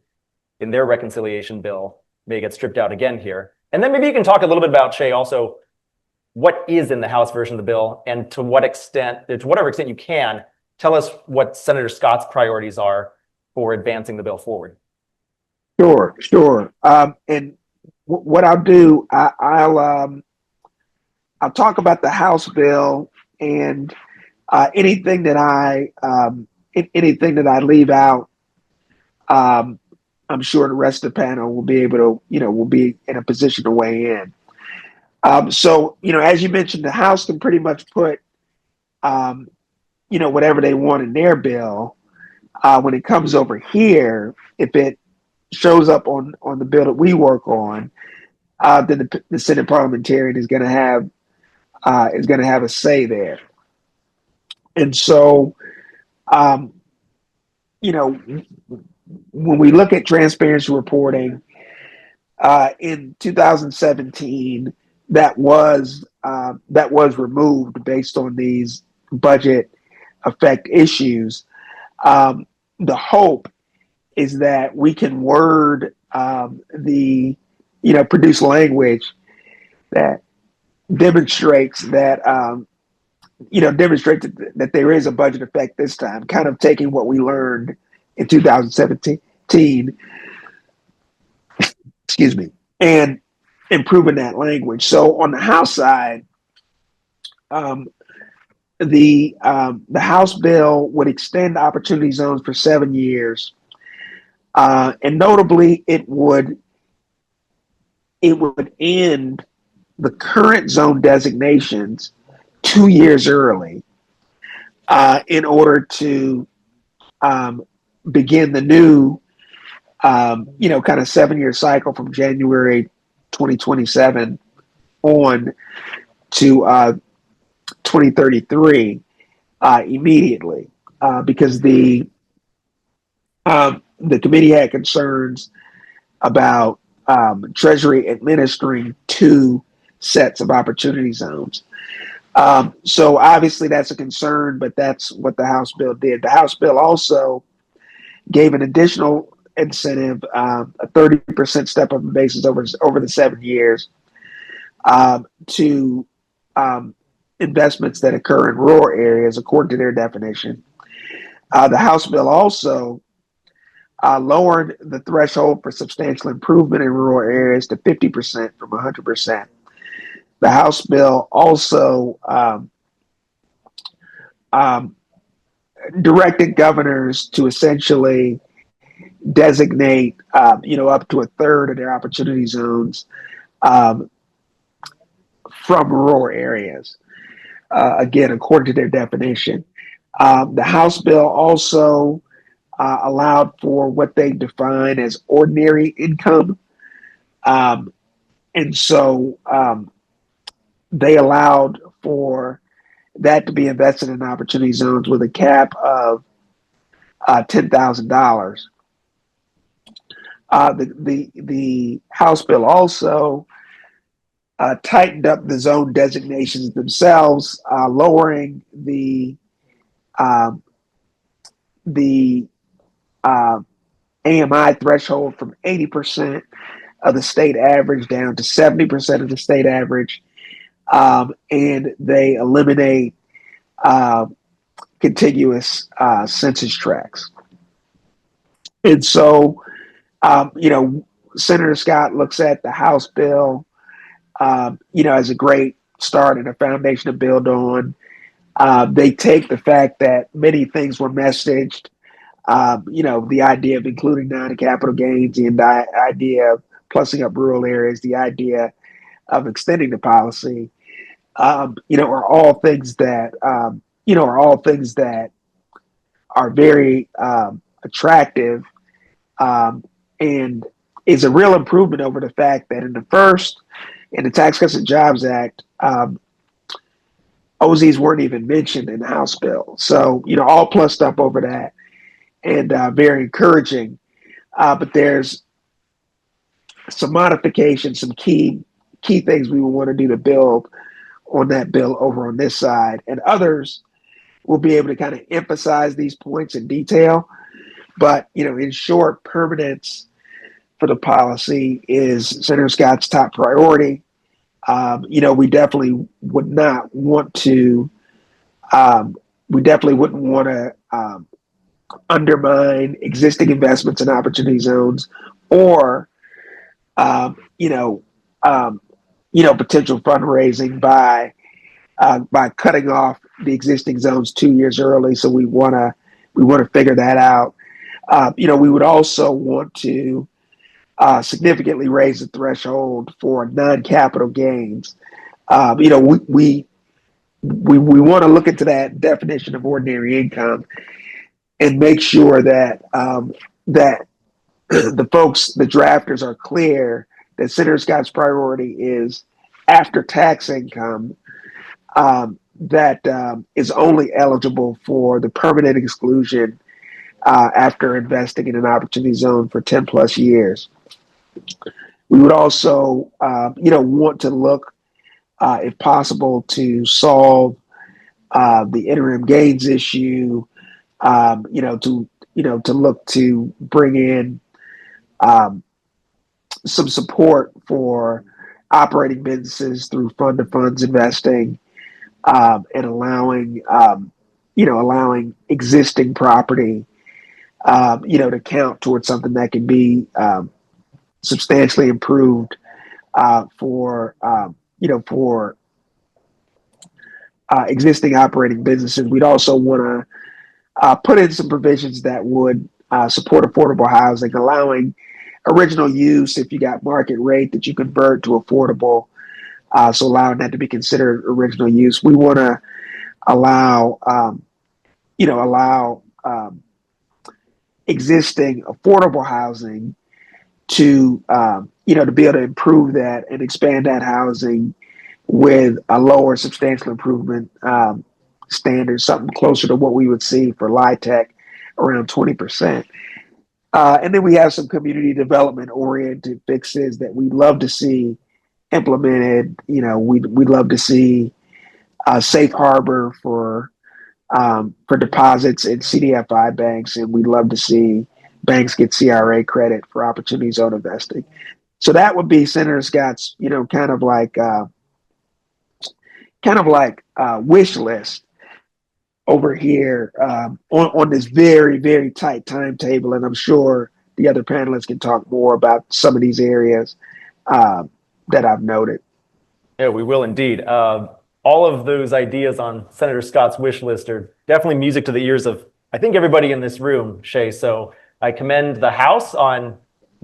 in their reconciliation bill may get stripped out again here? And then maybe you can talk a little bit about, Shay, also what is in the House version of the bill, and to whatever extent you can, tell us what Senator Scott's priorities are for advancing the bill forward. Sure. And what I'll do, I'll talk about the House bill, and anything that I leave out, I'm sure the rest of the panel will be able to, will be in a position to weigh in. So, as you mentioned, the House can pretty much put, whatever they want in their bill. When it comes over here, if it shows up on the bill that we work on, then the Senate parliamentarian is going to have a say there. And so, when we look at transparency reporting, in 2017, that was removed based on these budget effect issues. The hope is that we can word produce language that demonstrates that that there is a budget effect this time, kind of taking what we learned in 2017, excuse me, and improving that language. So on the House side, the House bill would extend opportunity zones for 7 years, and notably, it would end the current zone designations 2 years early, in order to begin the new, kind of 7-year cycle from January 2027 on to 2033 immediately, because the committee had concerns about Treasury administering 2 sets of opportunity zones. So obviously that's a concern, but that's what the House bill did. The House bill also gave an additional incentive, a 30% step up in basis over the 7 years, to investments that occur in rural areas according to their definition. The House bill also lowered the threshold for substantial improvement in rural areas to 50% from 100%. The House bill also directed governors to essentially designate, up to a third of their opportunity zones um, from rural areas. Again, according to their definition. The House bill also allowed for what they define as ordinary income. And so they allowed for that to be invested in opportunity zones with a cap of $10,000. The House bill also tightened up the zone designations themselves, lowering the AMI threshold from 80% of the state average down to 70% of the state average, and they eliminate contiguous census tracts. And so, Senator Scott looks at the House bill, as a great start and a foundation to build on. They take the fact that many things were messaged, the idea of including non-capital gains, the idea of plussing up rural areas, the idea of extending the policy, are all things that, are very attractive, and is a real improvement over the fact that in the Tax Cuts and Jobs Act, OZs weren't even mentioned in the House bill. So, all plussed up over that, and very encouraging. But there's some modifications, some key things we will want to do to build on that bill over on this side, and others will be able to kind of emphasize these points in detail. But, in short, permanence for the policy is Senator Scott's top priority. We definitely would not want to, we definitely wouldn't want to undermine existing investments in opportunity zones, or, potential fundraising by cutting off the existing zones 2 years early. So we want to figure that out. We would also want to significantly raise the threshold for non-capital gains. We want to look into that definition of ordinary income and make sure that that the drafters are clear that Senator Scott's priority is after tax income that is only eligible for the permanent exclusion after investing in an opportunity zone for 10 plus years. We would also, want to look, if possible, to solve the interim gains issue. To look to bring in some support for operating businesses through fund of funds investing, and allowing existing property, to count towards something that can be substantially improved for existing operating businesses. We'd also want to put in some provisions that would support affordable housing, allowing original use if you got market rate that you convert to affordable. So allowing that to be considered original use. We want to allow existing affordable housing to to be able to improve that and expand that housing with a lower substantial improvement standard, something closer to what we would see for LIHTC, around 20%. And then we have some community development oriented fixes that we'd love to see implemented. We'd love to see safe harbor for deposits in CDFI banks, and we'd love to see banks get CRA credit for opportunity zone investing. So that would be Senator Scott's, kind of like wish list over here on this very, very tight timetable. And I'm sure the other panelists can talk more about some of these areas that I've noted. Yeah, we will indeed. All of those ideas on Senator Scott's wish list are definitely music to the ears of, I think, everybody in this room, Shay. So I commend the House on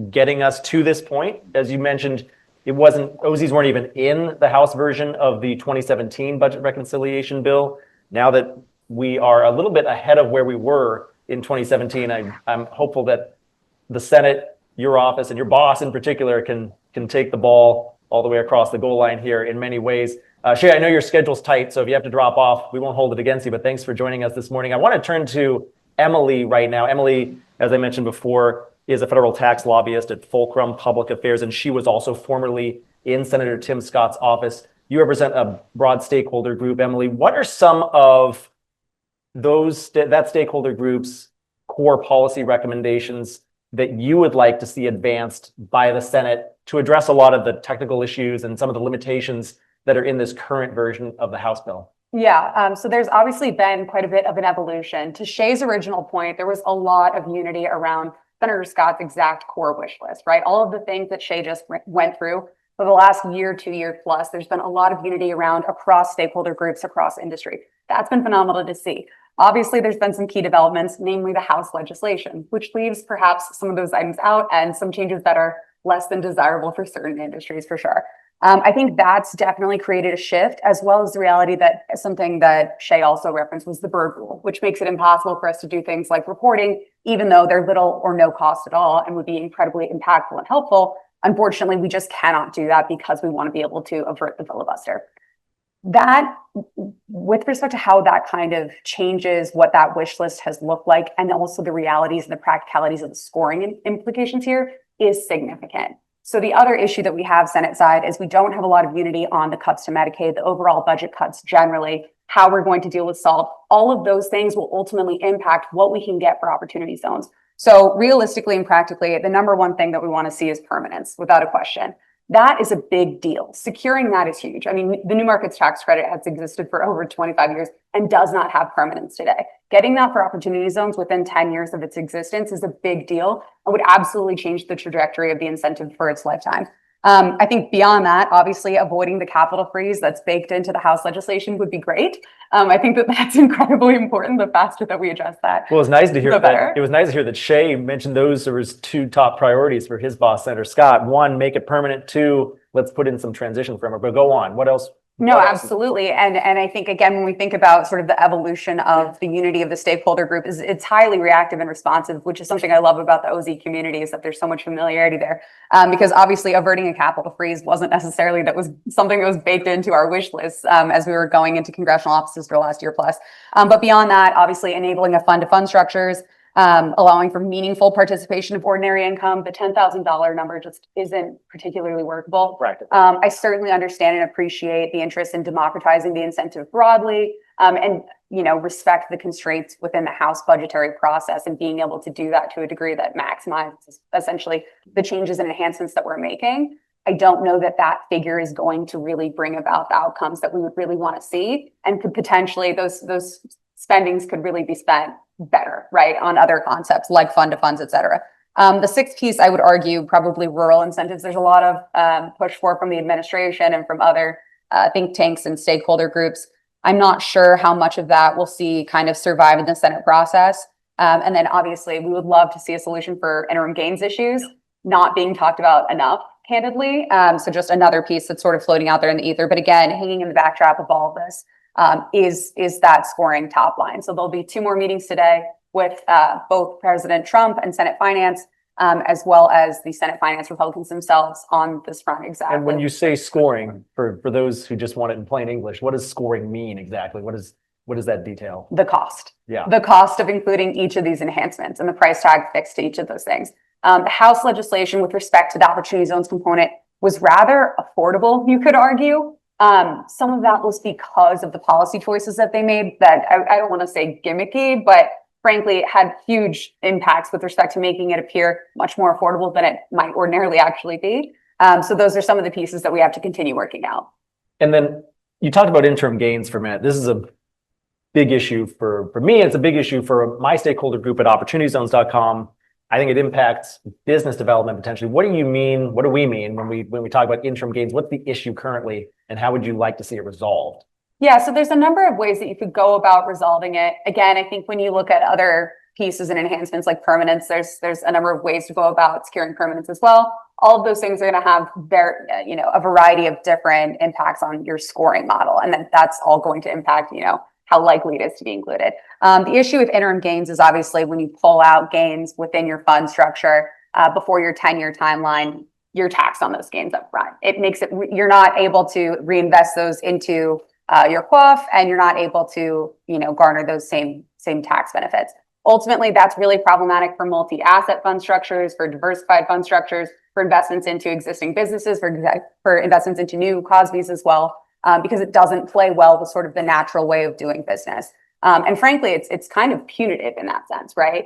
getting us to this point. As you mentioned, OZs weren't even in the House version of the 2017 budget reconciliation bill. Now that we are a little bit ahead of where we were in 2017, I'm hopeful that the Senate, your office, and your boss in particular can take the ball all the way across the goal line here in many ways. Shay, I know your schedule's tight, so if you have to drop off, we won't hold it against you, but thanks for joining us this morning. I want to turn to Emily right now. Emily, as I mentioned before, is a federal tax lobbyist at Fulcrum Public Affairs, and she was also formerly in Senator Tim Scott's office. You represent a broad stakeholder group. Emily, what are some of that stakeholder group's core policy recommendations that you would like to see advanced by the Senate to address a lot of the technical issues and some of the limitations that are in this current version of the House bill? Yeah, so there's obviously been quite a bit of an evolution. To Shay's original point, there was a lot of unity around Senator Scott's exact core wish list, right? All of the things that Shay just went through for the last year, 2 year plus, there's been a lot of unity around across stakeholder groups, across industry. That's been phenomenal to see. Obviously, there's been some key developments, namely the House legislation, which leaves perhaps some of those items out and some changes that are less than desirable for certain industries, for sure. I think that's definitely created a shift, as well as the reality that something that Shay also referenced was the Byrd Rule, which makes it impossible for us to do things like reporting, even though they're little or no cost at all and would be incredibly impactful and helpful. Unfortunately, we just cannot do that because we want to be able to avert the filibuster. That, with respect to how that kind of changes what that wish list has looked like, and also the realities and the practicalities of the scoring implications here, is significant. So the other issue that we have Senate side is we don't have a lot of unity on the cuts to Medicaid, the overall budget cuts generally, how we're going to deal with SALT. All of those things will ultimately impact what we can get for opportunity zones. So realistically and practically, the number one thing that we want to see is permanence, without a question. That is a big deal. Securing that is huge. I mean, the new markets tax credit has existed for over 25 years and does not have permanence today. Getting that for opportunity zones within 10 years of its existence is a big deal and would absolutely change the trajectory of the incentive for its lifetime. I think beyond that, obviously avoiding the capital freeze that's baked into the House legislation would be great. I think that that's incredibly important. The faster that we address that, well, it's nice to hear the better. It was nice to hear that Shay mentioned those as two top priorities for his boss, Senator Scott. One, make it permanent. Two, let's put in some transition framework. But go on. What else? No, absolutely. And I think, again, when we think about sort of the evolution of the unity of the stakeholder group, it's highly reactive and responsive, which is something I love about the OZ community, is that there's so much familiarity there. Because obviously averting a capital freeze wasn't necessarily something that was baked into our wish list as we were going into congressional offices for the last year plus. But beyond that, obviously enabling a fund-to-fund structures, allowing for meaningful participation of ordinary income. The $10,000 number just isn't particularly workable. I certainly understand and appreciate the interest in democratizing the incentive broadly, and respect the constraints within the House budgetary process and being able to do that to a degree that maximizes essentially the changes and enhancements that we're making. I don't know that that figure is going to really bring about the outcomes that we would really want to see, and could potentially those spendings could really be spent better, right, on other concepts like fund to funds, et cetera. The sixth piece, I would argue, probably rural incentives. There's a lot of push for from the administration and from other think tanks and stakeholder groups. I'm not sure how much of that we'll see kind of survive in the Senate process. And then obviously we would love to see a solution for interim gains issues, not being talked about enough, candidly. So just another piece that's sort of floating out there in the ether. But again, hanging in the backdrop of all of this is that scoring top line. So there'll be 2 more meetings today with both President Trump and Senate Finance, as well as the Senate Finance Republicans themselves on this front. Exactly. And when you say scoring, for those who just want it in plain English, what does scoring mean exactly? What does that detail? The cost. Yeah. The cost of including each of these enhancements and the price tag fixed to each of those things. The House legislation with respect to the opportunity zones component was rather affordable, you could argue. Some of that was because of the policy choices that they made that I don't want to say gimmicky, but frankly, it had huge impacts with respect to making it appear much more affordable than it might ordinarily actually be. So those are some of the pieces that we have to continue working out. And then you talked about interim gains for a minute. This is a big issue for me. It's a big issue for my stakeholder group at opportunityzones.com. I think it impacts business development potentially. What do you mean? What do we mean when we talk about interim gains? What's the issue currently, and how would you like to see it resolved? Yeah, so there's a number of ways that you could go about resolving it. Again, I think when you look at other pieces and enhancements like permanence, there's a number of ways to go about securing permanence as well. All of those things are going to have a variety of different impacts on your scoring model, and then that's all going to impact how likely it is to be included. The issue with interim gains is obviously when you pull out gains within your fund structure before your 10-year timeline, you're taxed on those gains up front. It makes it, you're not able to reinvest those into your QUAF, and you're not able to, garner those same tax benefits. Ultimately, that's really problematic for multi-asset fund structures, for diversified fund structures, for investments into existing businesses, for investments into new COSBs as well. Because it doesn't play well with sort of the natural way of doing business. And frankly, it's kind of punitive in that sense, right?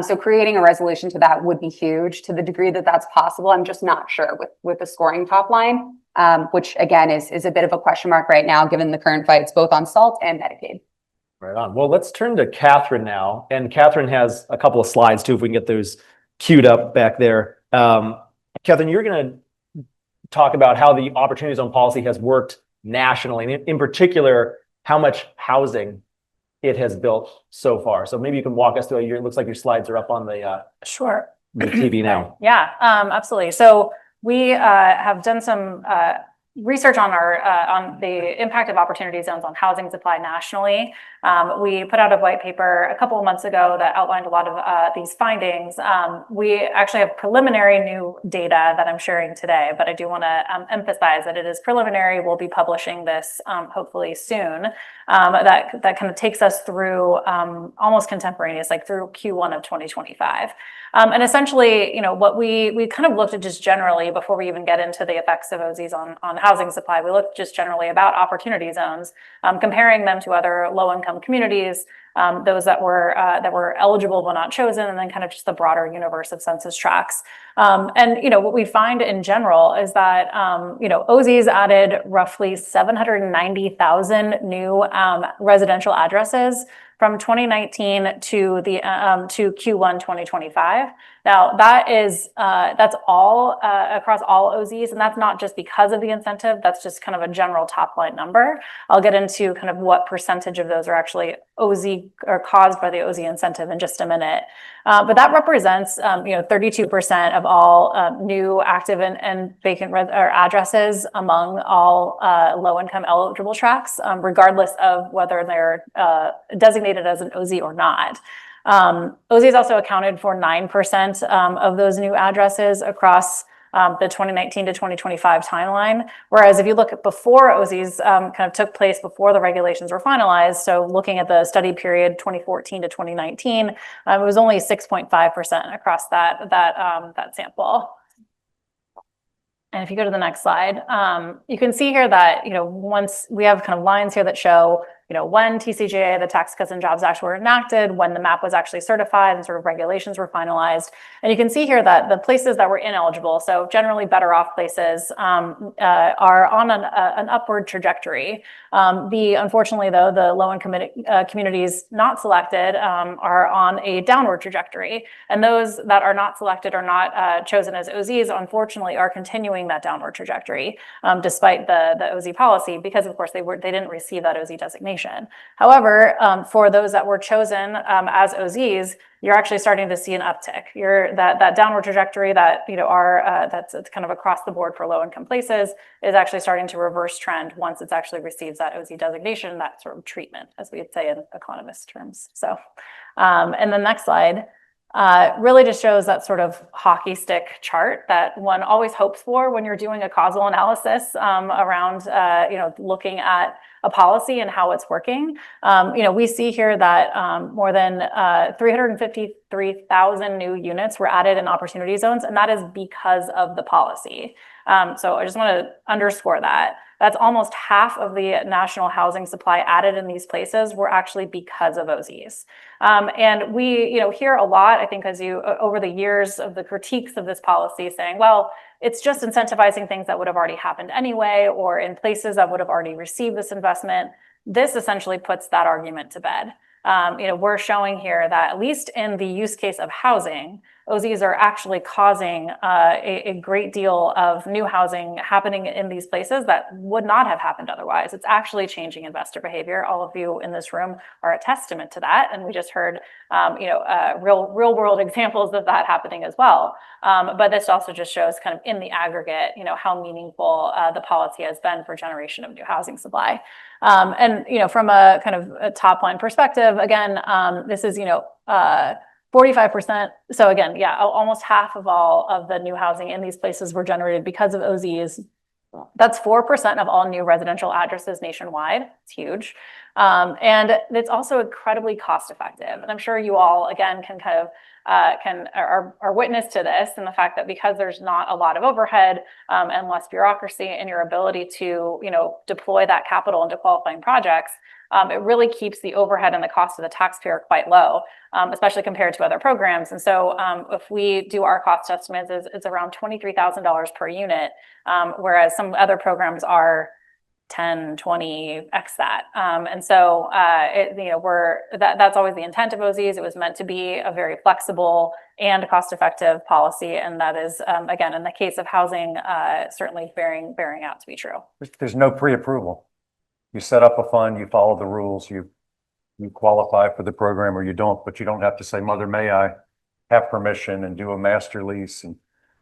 So creating a resolution to that would be huge. To the degree that that's possible, I'm just not sure with the scoring top line, which again is a bit of a question mark right now, given the current fights both on SALT and Medicaid. Right on. Well, let's turn to Catherine now. And Catherine has a couple of slides too, if we can get those queued up back there. Catherine, you're going to talk about how the Opportunity Zone policy has worked nationally, and in particular, how much housing it has built so far. So maybe you can walk us through it looks like your slides are up on the Sure. the TV now. Yeah, absolutely. So we have done some research on on the impact of opportunity zones on housing supply nationally. We put out a white paper a couple of months ago that outlined a lot of these findings. We actually have preliminary new data that I'm sharing today, but I do want to emphasize that it is preliminary. We'll be publishing this hopefully soon. That kind of takes us through almost contemporaneous, like through Q1 of 2025. And essentially, what we kind of looked at just generally before we even get into the effects of OZs on housing supply, we looked just generally about opportunity zones, comparing them to other low-income communities, those that were eligible but not chosen, and then kind of just the broader universe of census tracts. And what we find in general is that OZs added roughly 790,000 new residential addresses from 2019 to Q1 2025. Now that's all across all OZs, and that's not just because of the incentive. That's just kind of a general top line number. I'll get into kind of what percentage of those are actually OZ or caused by the OZ incentive in just a minute. But that represents 32% of all new active and vacant addresses among all low-income eligible tracts, regardless of whether they're designated as an OZ or not. OZs also accounted for 9% of those new addresses across the 2019 to 2025 timeline. Whereas if you look at before OZs kind of took place, before the regulations were finalized, so looking at the study period 2014 to 2019, it was only 6.5% across that sample. And if you go to the next slide, you can see here that, once we have kind of lines here that show, when TCJA, the Tax Cuts and Jobs Act, were enacted, when the map was actually certified and sort of regulations were finalized. And you can see here that the places that were ineligible, so generally better off places, are on an upward trajectory. Unfortunately, though, the low-income communities not selected are on a downward trajectory. And those that are not selected or not chosen as OZs, unfortunately, are continuing that downward trajectory, despite the OZ policy, because, of course, they didn't receive that OZ designation. However, for those that were chosen as OZs, you're actually starting to see an uptick. That downward trajectory that that's kind of across the board for low-income places is actually starting to reverse trend once it's actually receives that OZ designation, that sort of treatment, as we would say in economist terms. So, and the next slide really just shows that sort of hockey stick chart that one always hopes for when you're doing a causal analysis around looking at a policy and how it's working. We see here that more than 353,000 new units were added in opportunity zones, and that is because of the policy. So I just want to underscore that. That's almost half of the national housing supply added in these places were actually because of OZs. And we, hear a lot, I think, over the years of the critiques of this policy saying, well, it's just incentivizing things that would have already happened anyway, or in places that would have already received this investment. This essentially puts that argument to bed. We're showing here that at least in the use case of housing, OZs are actually causing a great deal of new housing happening in these places that would not have happened otherwise. It's actually changing investor behavior. All of you in this room are a testament to that. And we just heard, real world examples of that happening as well. But this also just shows kind of in the aggregate, how meaningful the policy has been for generation of new housing supply. And from a kind of a top line perspective, again, this is 45%. So again, yeah, almost half of all of the new housing in these places were generated because of OZs. That's 4% of all new residential addresses nationwide. It's huge. And it's also incredibly cost effective. And I'm sure you all, again, can kind of are witness to this, and the fact that because there's not a lot of overhead and less bureaucracy in your ability to deploy that capital into qualifying projects, it really keeps the overhead and the cost of the taxpayer quite low, especially compared to other programs. And so if we do our cost estimates, it's around $23,000 per unit, whereas some other programs are 10, 20x that. And so that's always the intent of OZs. It was meant to be a very flexible and cost-effective policy, and that is, again, in the case of housing, certainly bearing out to be true. There's no pre-approval. You set up a fund, you follow the rules, you qualify for the program or you don't, but you don't have to say, Mother, may I have permission, and do a master lease and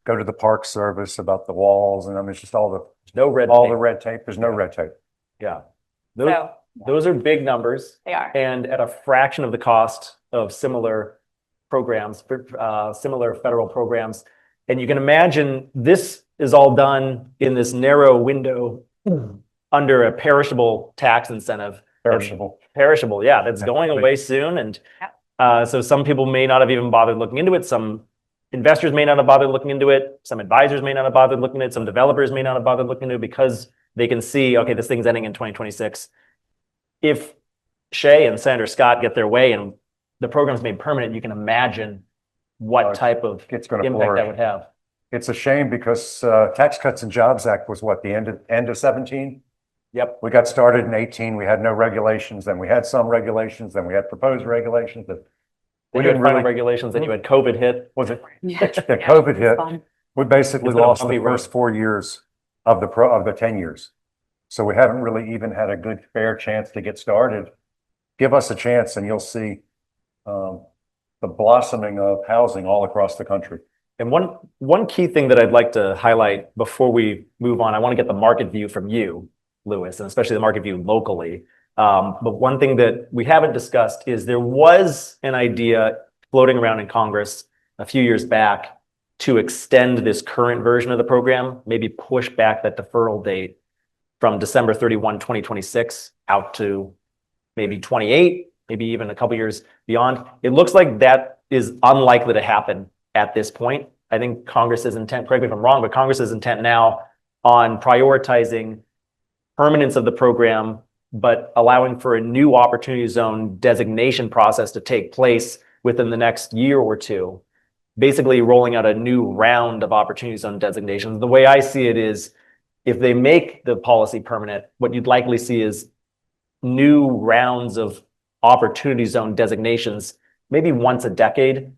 go to the Park Service about the walls. And I mean, it's just all the red tape. There's no red tape. Yeah. Those are big numbers. They are. And at a fraction of the cost of similar programs, similar federal programs. And you can imagine this is all done in this narrow window under a perishable tax incentive. Perishable, yeah, that's going away soon. And so some people may not have even bothered looking into it. Some investors may not have bothered looking into it. Some advisors may not have bothered looking into it. Some developers may not have bothered looking into it because they can see, okay, this thing's ending in 2026. If Shay and Senator Scott get their way and the program's made permanent, you can imagine what type of impact that would have. It's a shame because Tax Cuts and Jobs Act was what, the end of 17? Yep. We got started in 18. We had no regulations. Then we had some regulations. Then we had proposed regulations. We didn't really regulations. Then you had COVID hit. Was it? The COVID hit. We basically lost the first 4 years of the 10 years. So we haven't really even had a good fair chance to get started. Give us a chance and you'll see the blossoming of housing all across the country. And one key thing that I'd like to highlight before we move on, I want to get the market view from you, Lewis, and especially the market view locally. But one thing that we haven't discussed is there was an idea floating around in Congress a few years back to extend this current version of the program, maybe push back that deferral date from December 31, 2026 out to maybe 28, maybe even a couple years beyond. It looks like that is unlikely to happen at this point. I think Congress's intent, correct me if I'm wrong, but Congress's intent now on prioritizing permanence of the program, but allowing for a new opportunity zone designation process to take place within the next year or two, basically rolling out a new round of opportunity zone designations. The way I see it is, if they make the policy permanent, what you'd likely see is new rounds of opportunity zone designations, maybe once a decade,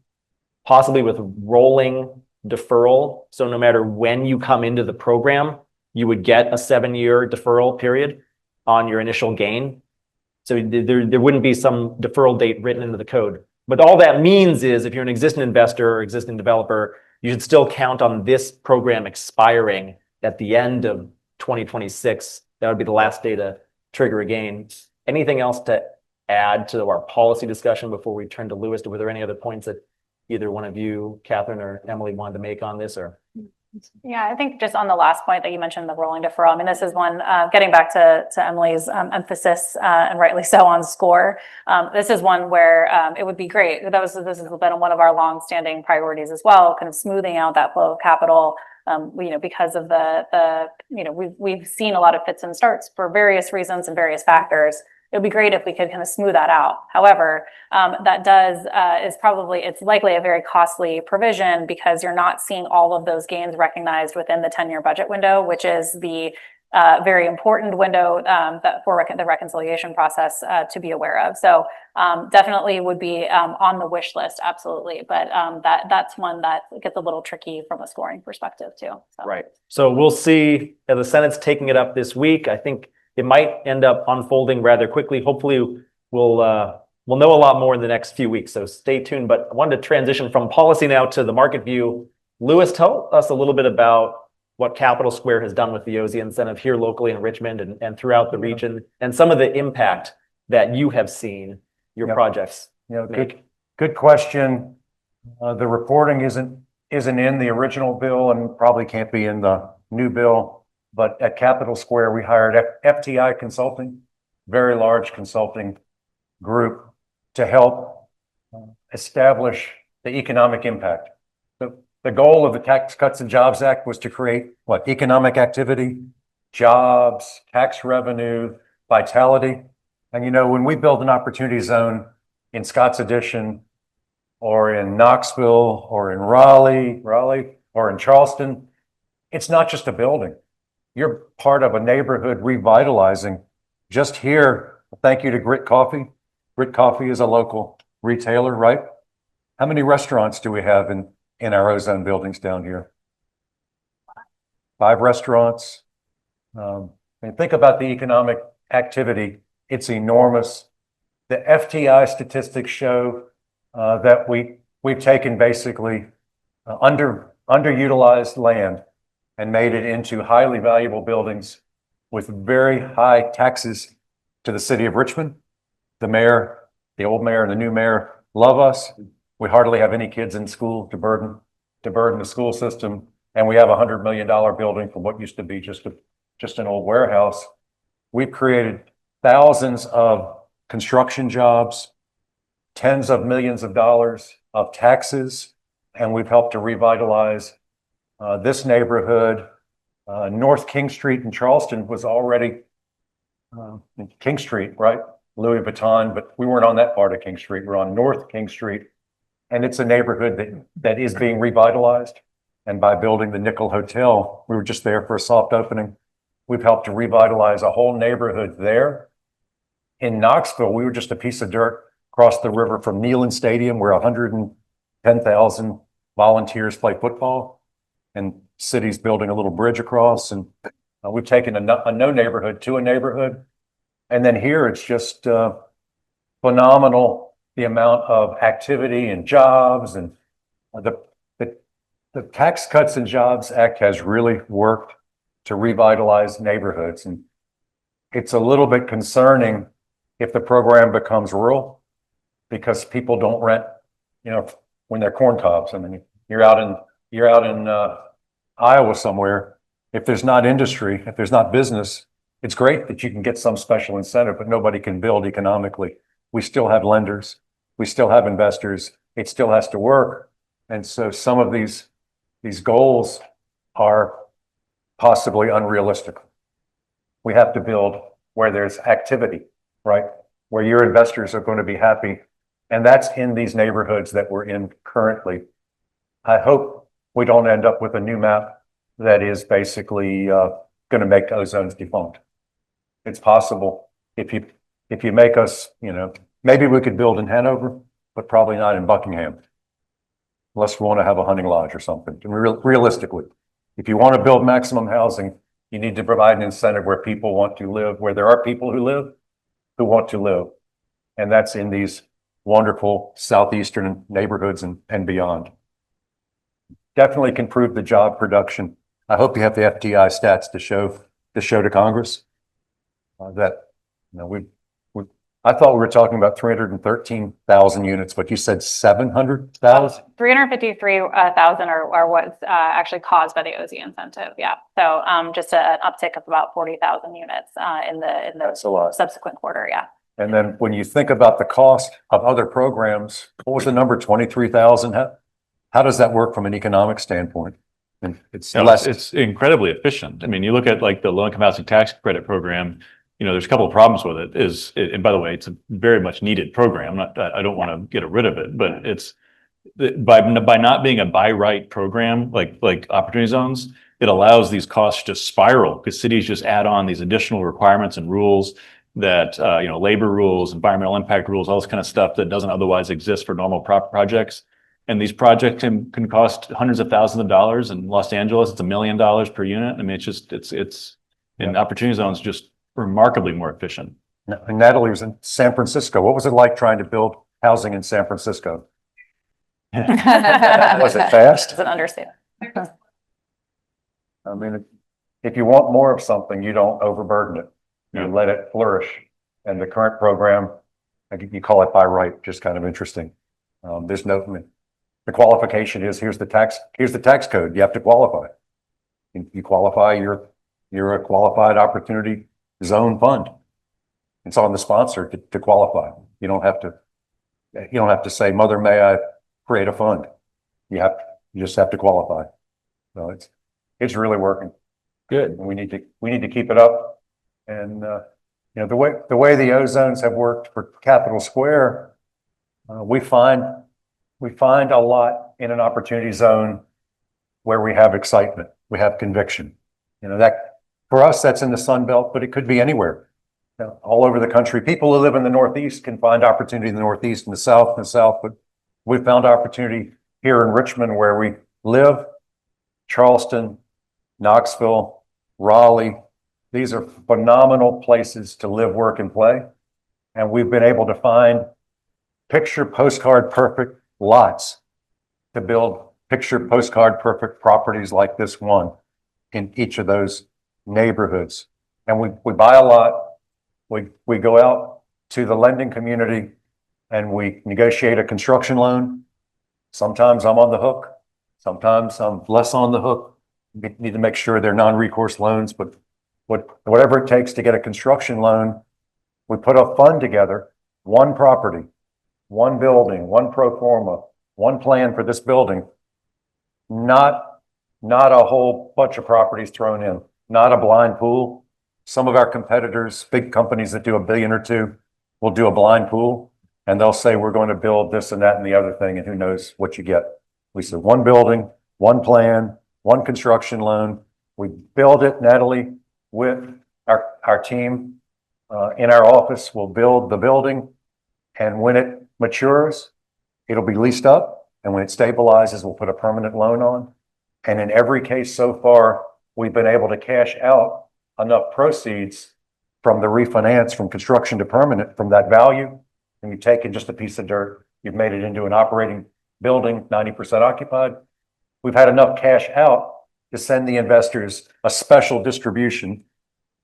possibly with rolling deferral. So no matter when you come into the program, you would get a 7-year deferral period on your initial gain. So there wouldn't be some deferral date written into the code. But all that means is if you're an existing investor or existing developer, you should still count on this program expiring at the end of 2026. That would be the last day to trigger a gain. Anything else to add to our policy discussion before we turn to Lewis? Were there any other points that either one of you, Catherine or Emily, wanted to make on this? Or yeah, I think just on the last point that you mentioned, the rolling deferral, I mean, this is one, getting back to Emily's emphasis, and rightly so, on SCORE. This is one where it would be great. This has been one of our longstanding priorities as well, kind of smoothing out that flow of capital because of we've seen a lot of fits and starts for various reasons and various factors. It would be great if we could kind of smooth that out. However, it's likely a very costly provision because you're not seeing all of those gains recognized within the 10-year budget window, which is the very important window for the reconciliation process to be aware of. So definitely would be on the wish list, absolutely. But that's one that gets a little tricky from a scoring perspective too. So. Right. So we'll see. The Senate's taking it up this week. I think it might end up unfolding rather quickly. Hopefully we'll know a lot more in the next few weeks. So stay tuned. But I wanted to transition from policy now to the market view. Louis, tell us a little bit about what Capitol Square has done with the OZ incentive here locally in Richmond and throughout the region, and some of the impact that you have seen your projects make. Good question. The reporting isn't in the original bill and probably can't be in the new bill. But at Capitol Square, we hired FTI Consulting, very large consulting group, to help establish the economic impact. The goal of the Tax Cuts and Jobs Act was to create economic activity, jobs, tax revenue, vitality. And when we build an opportunity zone in Scotts Addition or in Knoxville or in Raleigh or in Charleston, it's not just a building. You're part of a neighborhood revitalizing. Just here, thank you to Grit Coffee. Grit Coffee is a local retailer, right? How many restaurants do we have in our ozone buildings down here? 5 restaurants. And think about the economic activity. It's enormous. The FTI statistics show that we've taken basically underutilized land and made it into highly valuable buildings with very high taxes to the city of Richmond. The mayor, the old mayor and the new mayor love us. We hardly have any kids in school to burden the school system. And we have a $100 million building from what used to be just an old warehouse. We've created thousands of construction jobs, tens of millions of dollars of taxes, and we've helped to revitalize this neighborhood. North King Street in Charleston was already King Street, right? Louis Vuitton, but we weren't on that part of King Street. We're on North King Street. And it's a neighborhood that is being revitalized. And by building the Nickel Hotel, we were just there for a soft opening. We've helped to revitalize a whole neighborhood there. In Knoxville, we were just a piece of dirt across the river from Neyland Stadium, where 110,000 volunteers play football. And city's building a little bridge across. And we've taken a no neighborhood to a neighborhood. And then here, it's just phenomenal, the amount of activity and jobs. And the Tax Cuts and Jobs Act has really worked to revitalize neighborhoods. And it's a little bit concerning if the program becomes rural, because people don't rent, when they're corn cobs. I mean, you're out in Iowa somewhere. If there's not industry, if there's not business, it's great that you can get some special incentive, but nobody can build economically. We still have lenders. We still have investors. It still has to work. And so some of these goals are possibly unrealistic. We have to build where there's activity, right? Where your investors are going to be happy. And that's in these neighborhoods that we're in currently. I hope we don't end up with a new map that is basically going to make ozones defunct. It's possible if you make us, maybe we could build in Hanover, but probably not in Buckingham, unless we want to have a hunting lodge or something. And realistically, if you want to build maximum housing, you need to provide an incentive where people want to live, where there are people who want to live. And that's in these wonderful southeastern neighborhoods and beyond. Definitely can prove the job production. I hope you have the FTI stats to show to Congress that I thought we were talking about 313,000 units, but you said 700,000? 353,000 are what's actually caused by the OZ incentive. Yeah. So just an uptick of about 40,000 units in the That's a lot. subsequent quarter. Yeah. And then when you think about the cost of other programs, what was the number, 23,000? How does that work from an economic standpoint? And it's No, less, it's incredibly efficient. I mean, you look at like the low income housing tax credit program, there's a couple of problems with it and by the way, it's a very much needed program. I don't want to get rid of it, but by not being a by right program, like opportunity zones, it allows these costs to spiral because cities just add on these additional requirements and rules that, labor rules, environmental impact rules, all this kind of stuff that doesn't otherwise exist for normal projects. And these projects can cost hundreds of thousands of dollars. In Los Angeles, it's $1 million per unit. I mean, it's in opportunity zones, just remarkably more efficient. and Natalie was in San Francisco. What was it like trying to build housing in San Francisco? Was it fast? It's an understatement. I mean, if you want more of something, you don't overburden it. You Yeah. let it flourish. And the current program, you call it by right, just kind of interesting. There's no, the qualification is here's the tax code. You have to qualify. You qualify, you're a qualified opportunity zone fund. It's on the sponsor to qualify. You don't have to say, Mother, may I create a fund? You just have to qualify. So it's really working. Good. We need to keep it up. And the way the O-zones have worked for Capital Square, we find a lot in an opportunity zone where we have excitement, we have conviction. That for us, that's in the Sun Belt, but it could be anywhere. All over the country. People who live in the Northeast can find opportunity in the Northeast and the South, but we found opportunity here in Richmond where we live, Charleston, Knoxville, Raleigh. These are phenomenal places to live, work, and play. And we've been able to find picture postcard perfect lots to build picture postcard perfect properties like this one in each of those neighborhoods. And we buy a lot. We go out to the lending community and we negotiate a construction loan. Sometimes I'm on the hook. Sometimes I'm less on the hook. We need to make sure they're non-recourse loans, but whatever it takes to get a construction loan, we put a fund together, one property, one building, one pro forma, one plan for this building. Not a whole bunch of properties thrown in, not a blind pool. Some of our competitors, big companies that do $1 billion or $2 billion, will do a blind pool and they'll say, we're going to build this and that and the other thing. And who knows what you get. We said one building, one plan, one construction loan. We build it, Natalie, with our team in our office. We'll build the building. And when it matures, it'll be leased up. And when it stabilizes, we'll put a permanent loan on. And in every case so far, we've been able to cash out enough proceeds from the refinance from construction to permanent from that value. And you've taken just a piece of dirt, you've made it into an operating building, 90% occupied. We've had enough cash out to send the investors a special distribution.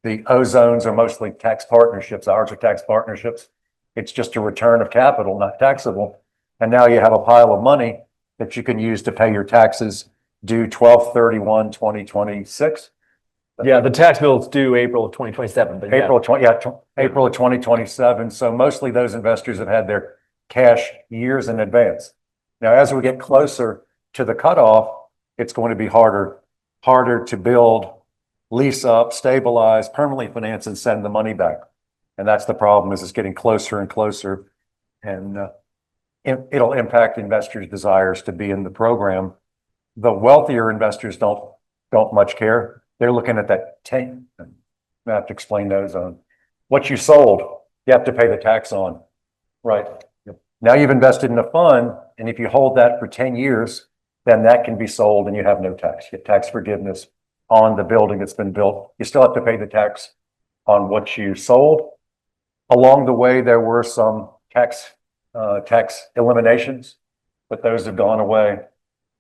The O-zones are mostly tax partnerships. Ours are tax partnerships. It's just a return of capital, not taxable. And now you have a pile of money that you can use to pay your taxes due 12/31/2026. Yeah, the tax bill's due April of 2027, but yeah. April of 2027. So mostly those investors have had their cash years in advance. Now, as we get closer to the cutoff, it's going to be harder to build, lease up, stabilize, permanently finance, and send the money back. And that's the problem, is it's getting closer and closer. And it'll impact investors' desires to be in the program. The wealthier investors don't much care. They're looking at that 10. I have to explain those on what you sold. You have to pay the tax on, right? Now you've invested in a fund, and if you hold that for 10 years, then that can be sold and you have no tax. You get tax forgiveness on the building that's been built. You still have to pay the tax on what you sold. Along the way, there were some tax eliminations, but those have gone away.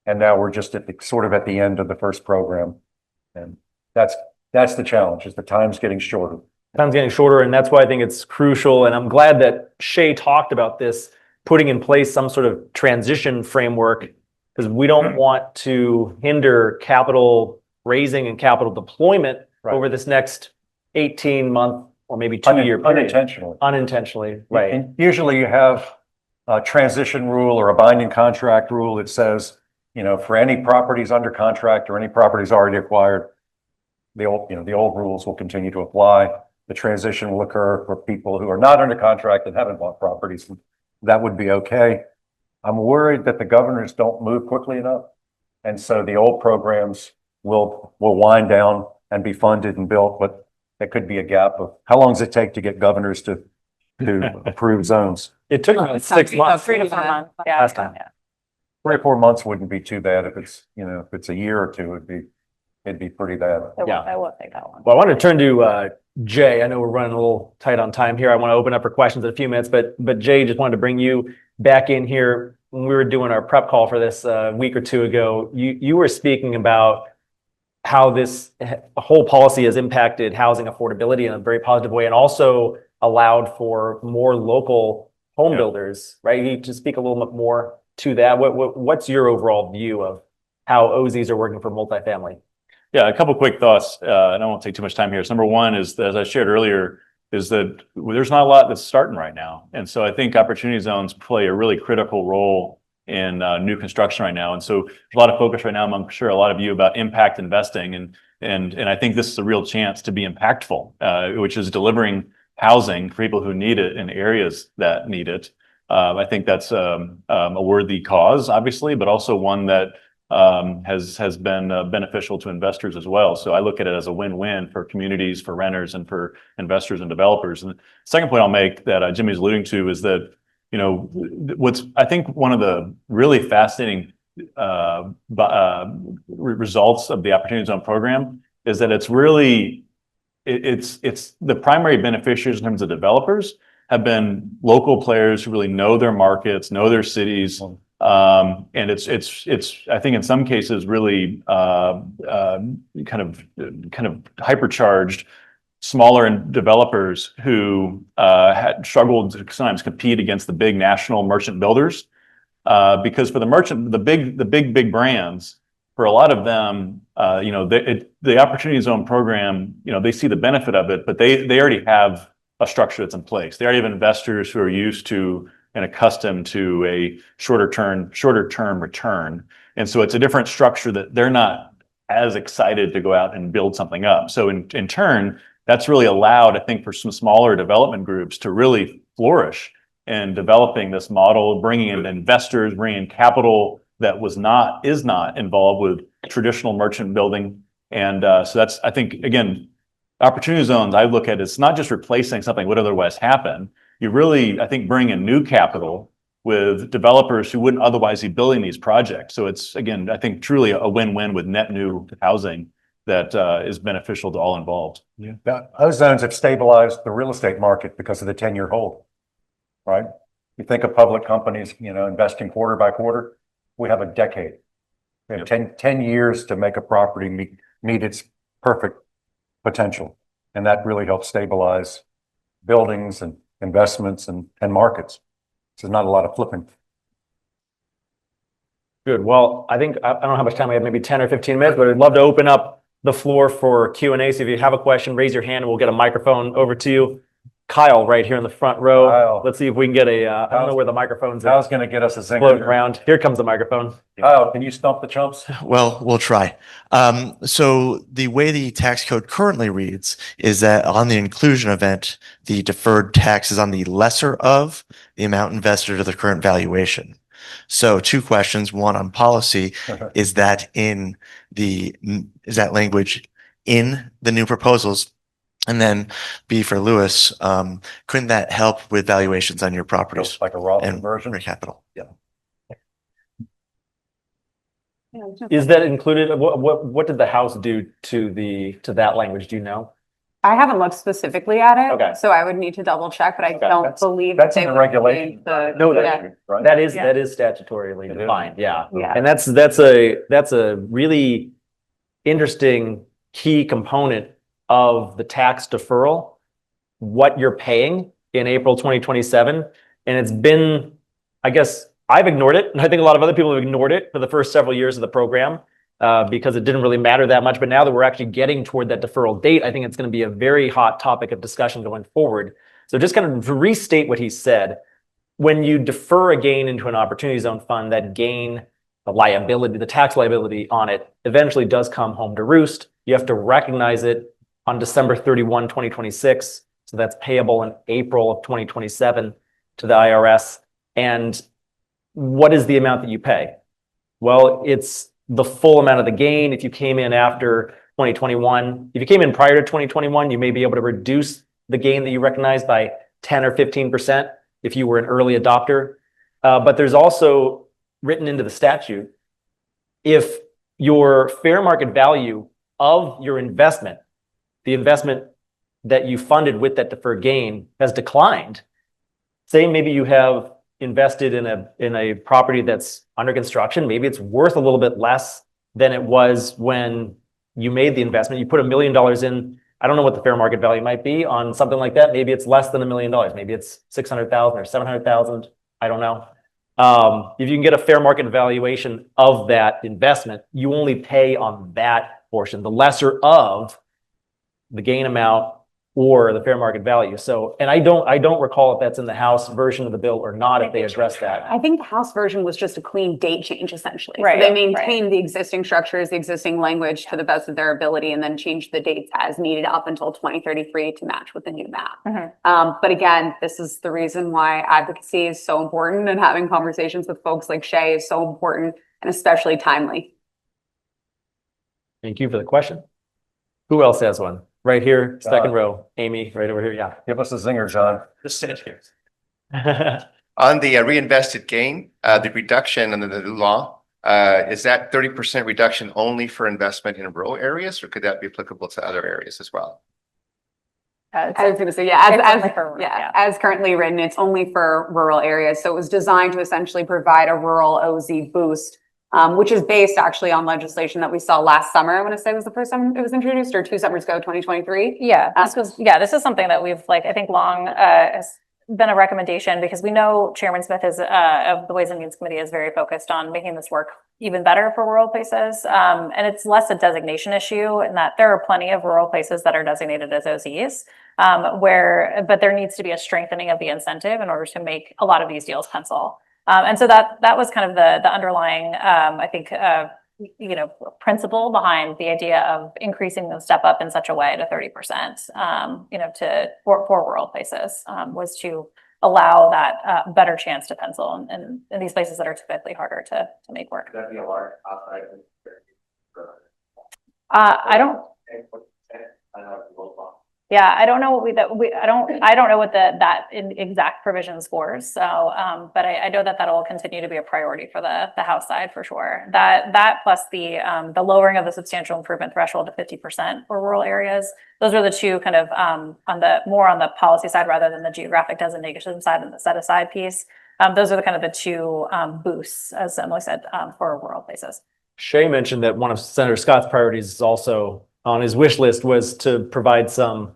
And now we're just at the end of the first program. And that's the challenge, is the time's getting shorter. Time's getting shorter, and that's why I think it's crucial. And I'm glad that Shay talked about this, putting in place some sort of transition framework, because we don't want to hinder capital raising and capital deployment over this next 18-month or maybe 2-year period. Unintentionally, right. And usually you have a transition rule or a binding contract rule that says for any properties under contract or any properties already acquired, the old rules will continue to apply. The transition will occur for people who are not under contract and haven't bought properties. That would be okay. I'm worried that the governors don't move quickly enough. And so the old programs will wind down and be funded and built, but there could be a gap of how long does it take to get governors to approve zones? It took about 6 months. 3 to 4 months. Yeah. Last time. Yeah. 3 or 4 months wouldn't be too bad. If it's a year or two, it'd be pretty bad. Yeah. I will take that one. Well, I want to turn to Jay. I know we're running a little tight on time here. I want to open up for questions in a few minutes, but Jay, just wanted to bring you back in here. When we were doing our prep call for this a week or two ago, you were speaking about how this whole policy has impacted housing affordability in a very positive way, and also allowed for more local home builders, right? You just speak a little bit more to that. What's your overall view of how OZs are working for multifamily? Yeah, a couple quick thoughts, and I won't take too much time here. So number one is, that, as I shared earlier, is that there's not a lot that's starting right now. And so I think opportunity zones play a really critical role in new construction right now. And so there's a lot of focus right now, I'm sure a lot of you, about impact investing. And I think this is a real chance to be impactful, which is delivering housing for people who need it in areas that need it. I think that's a worthy cause, obviously, but also one that has been beneficial to investors as well. So I look at it as a win-win for communities, for renters, and for investors and developers. And the second point I'll make that Jimmy's alluding to is that, what's, I think, one of the really fascinating results of the Opportunity Zone program is that it's really, it's the primary beneficiaries in terms of developers have been local players who really know their markets, know their cities. And it's I think in some cases really kind of hypercharged smaller developers who had struggled to sometimes compete against the big national merchant builders, because for the big brands, for a lot of them, the Opportunity Zone program, they see the benefit of it, but they already have a structure that's in place. They already have investors who are used to and accustomed to a shorter term return. And so it's a different structure that they're not as excited to go out and build something up. So in turn, that's really allowed, I think, for some smaller development groups to really flourish in developing this model, bringing in investors, bringing in capital that is not involved with traditional merchant building. And so that's, I think, again, Opportunity Zones, I look at, it's not just replacing something would otherwise happen. You really, I think, bring in new capital with developers who wouldn't otherwise be building these projects. So it's, again, I think, truly a win-win with net new housing that is beneficial to all involved. Yeah, those zones have stabilized the real estate market because of the 10-year hold, right? You think of public companies, investing quarter by quarter. We have a decade. We have 10 years to make a property meet its perfect potential. And that really helps stabilize buildings and investments and markets. So there's not a lot of flipping. Good. Well, I think, I don't know how much time we have, maybe 10 or 15 minutes, but I'd love to open up the floor for Q&A. So if you have a question, raise your hand and we'll get a microphone over to you. Kyle, right here in the front row. Kyle. Let's see if we can get I don't know where the microphone's at. Kyle's going to get us a Floating zinger. around. Here comes the microphone. Kyle, can you stump the chumps? Well, we'll try. So the way the tax code currently reads is that on the inclusion event, the deferred tax is on the lesser of the amount invested or the current valuation. So 2 questions, one on policy, is that language in the new proposals? And then B, for Lewis, couldn't that help with valuations on your properties Like a Roth and conversion? capital? Yeah. Is that included? What did the House do to that language? Do you know? I haven't looked specifically at it. Okay. So I would need to double check, but I Okay. don't believe. That's they in the would regulation. change the- No, yeah. Right? That is Yeah. statutorily It is. defined. Yeah. Yeah. And that's a really interesting key component of the tax deferral, what you're paying in April 2027. And it's been, I guess, I've ignored it. And I think a lot of other people have ignored it for the first several years of the program because it didn't really matter that much. But now that we're actually getting toward that deferral date, I think it's going to be a very hot topic of discussion going forward. So just kind of to restate what he said, when you defer a gain into an Opportunity Zone fund, that gain the liability, the tax liability on it eventually does come home to roost. You have to recognize it on December 31, 2026. So that's payable in April of 2027 to the IRS. And what is the amount that you pay? Well, it's the full amount of the gain. If you came in after 2021, if you came in prior to 2021, you may be able to reduce the gain that you recognize by 10 or 15% if you were an early adopter. But there's also written into the statute, if your fair market value of your investment, the investment that you funded with that deferred gain has declined, say maybe you have invested in a property that's under construction, maybe it's worth a little bit less than it was when you made the investment. You put $1 million in, I don't know what the fair market value might be on something like that. Maybe it's less than $1 million. Maybe it's 600,000 or 700,000. I don't know. If you can get a fair market valuation of that investment, you only pay on that portion, the lesser of the gain amount or the fair market value. So, and I don't recall if that's in the House version of the bill or not, if they address that. I think the House version was just a clean date change, essentially. Right, So they right. maintained the existing structures, the existing language to the best of their ability, and then changed the dates as needed up until 2033 to match with the new map. But again, this is the reason why advocacy is so important, and having conversations with folks like Shay is so important and especially timely. Thank you for the question. Who else has one? Right here, second row. Amy, right over here. Yeah. Give us a zinger, John. Just sit here. On the reinvested gain, the reduction under the new law, is that 30% reduction only for investment in rural areas, or could that be applicable to other areas as well? I was going to say, yeah, It's as only for rural, yeah. as currently written, it's only for rural areas. So it was designed to essentially provide a rural OZ boost, which is based actually on legislation that we saw last summer. I want to say was the first time it was introduced, or 2 summers ago, 2023. Yeah, this is something that we've I think long has been a recommendation, because we know Chairman Smith is of the Ways and Means Committee is very focused on making this work even better for rural places. And it's less a designation issue, in that there are plenty of rural places that are designated as OZs, but there needs to be a strengthening of the incentive in order to make a lot of these deals pencil. And so that was kind of the underlying, I think, principle behind the idea of increasing the step up in such a way to 30%, for rural places, was to allow that better chance to pencil in these places that are typically harder to make work. That'd be a large outside. I don't. Yeah, I don't know I don't know what that exact provision scores. So, but I know that will continue to be a priority for the House side for sure. That plus the lowering of the substantial improvement threshold to 50% for rural areas. Those are the two kind of on the policy side rather than the geographic designation side and the set aside piece. Those are the two boosts, as Emily said, for rural places. Shay mentioned that one of Senator Scott's priorities is also on his wish list was to provide some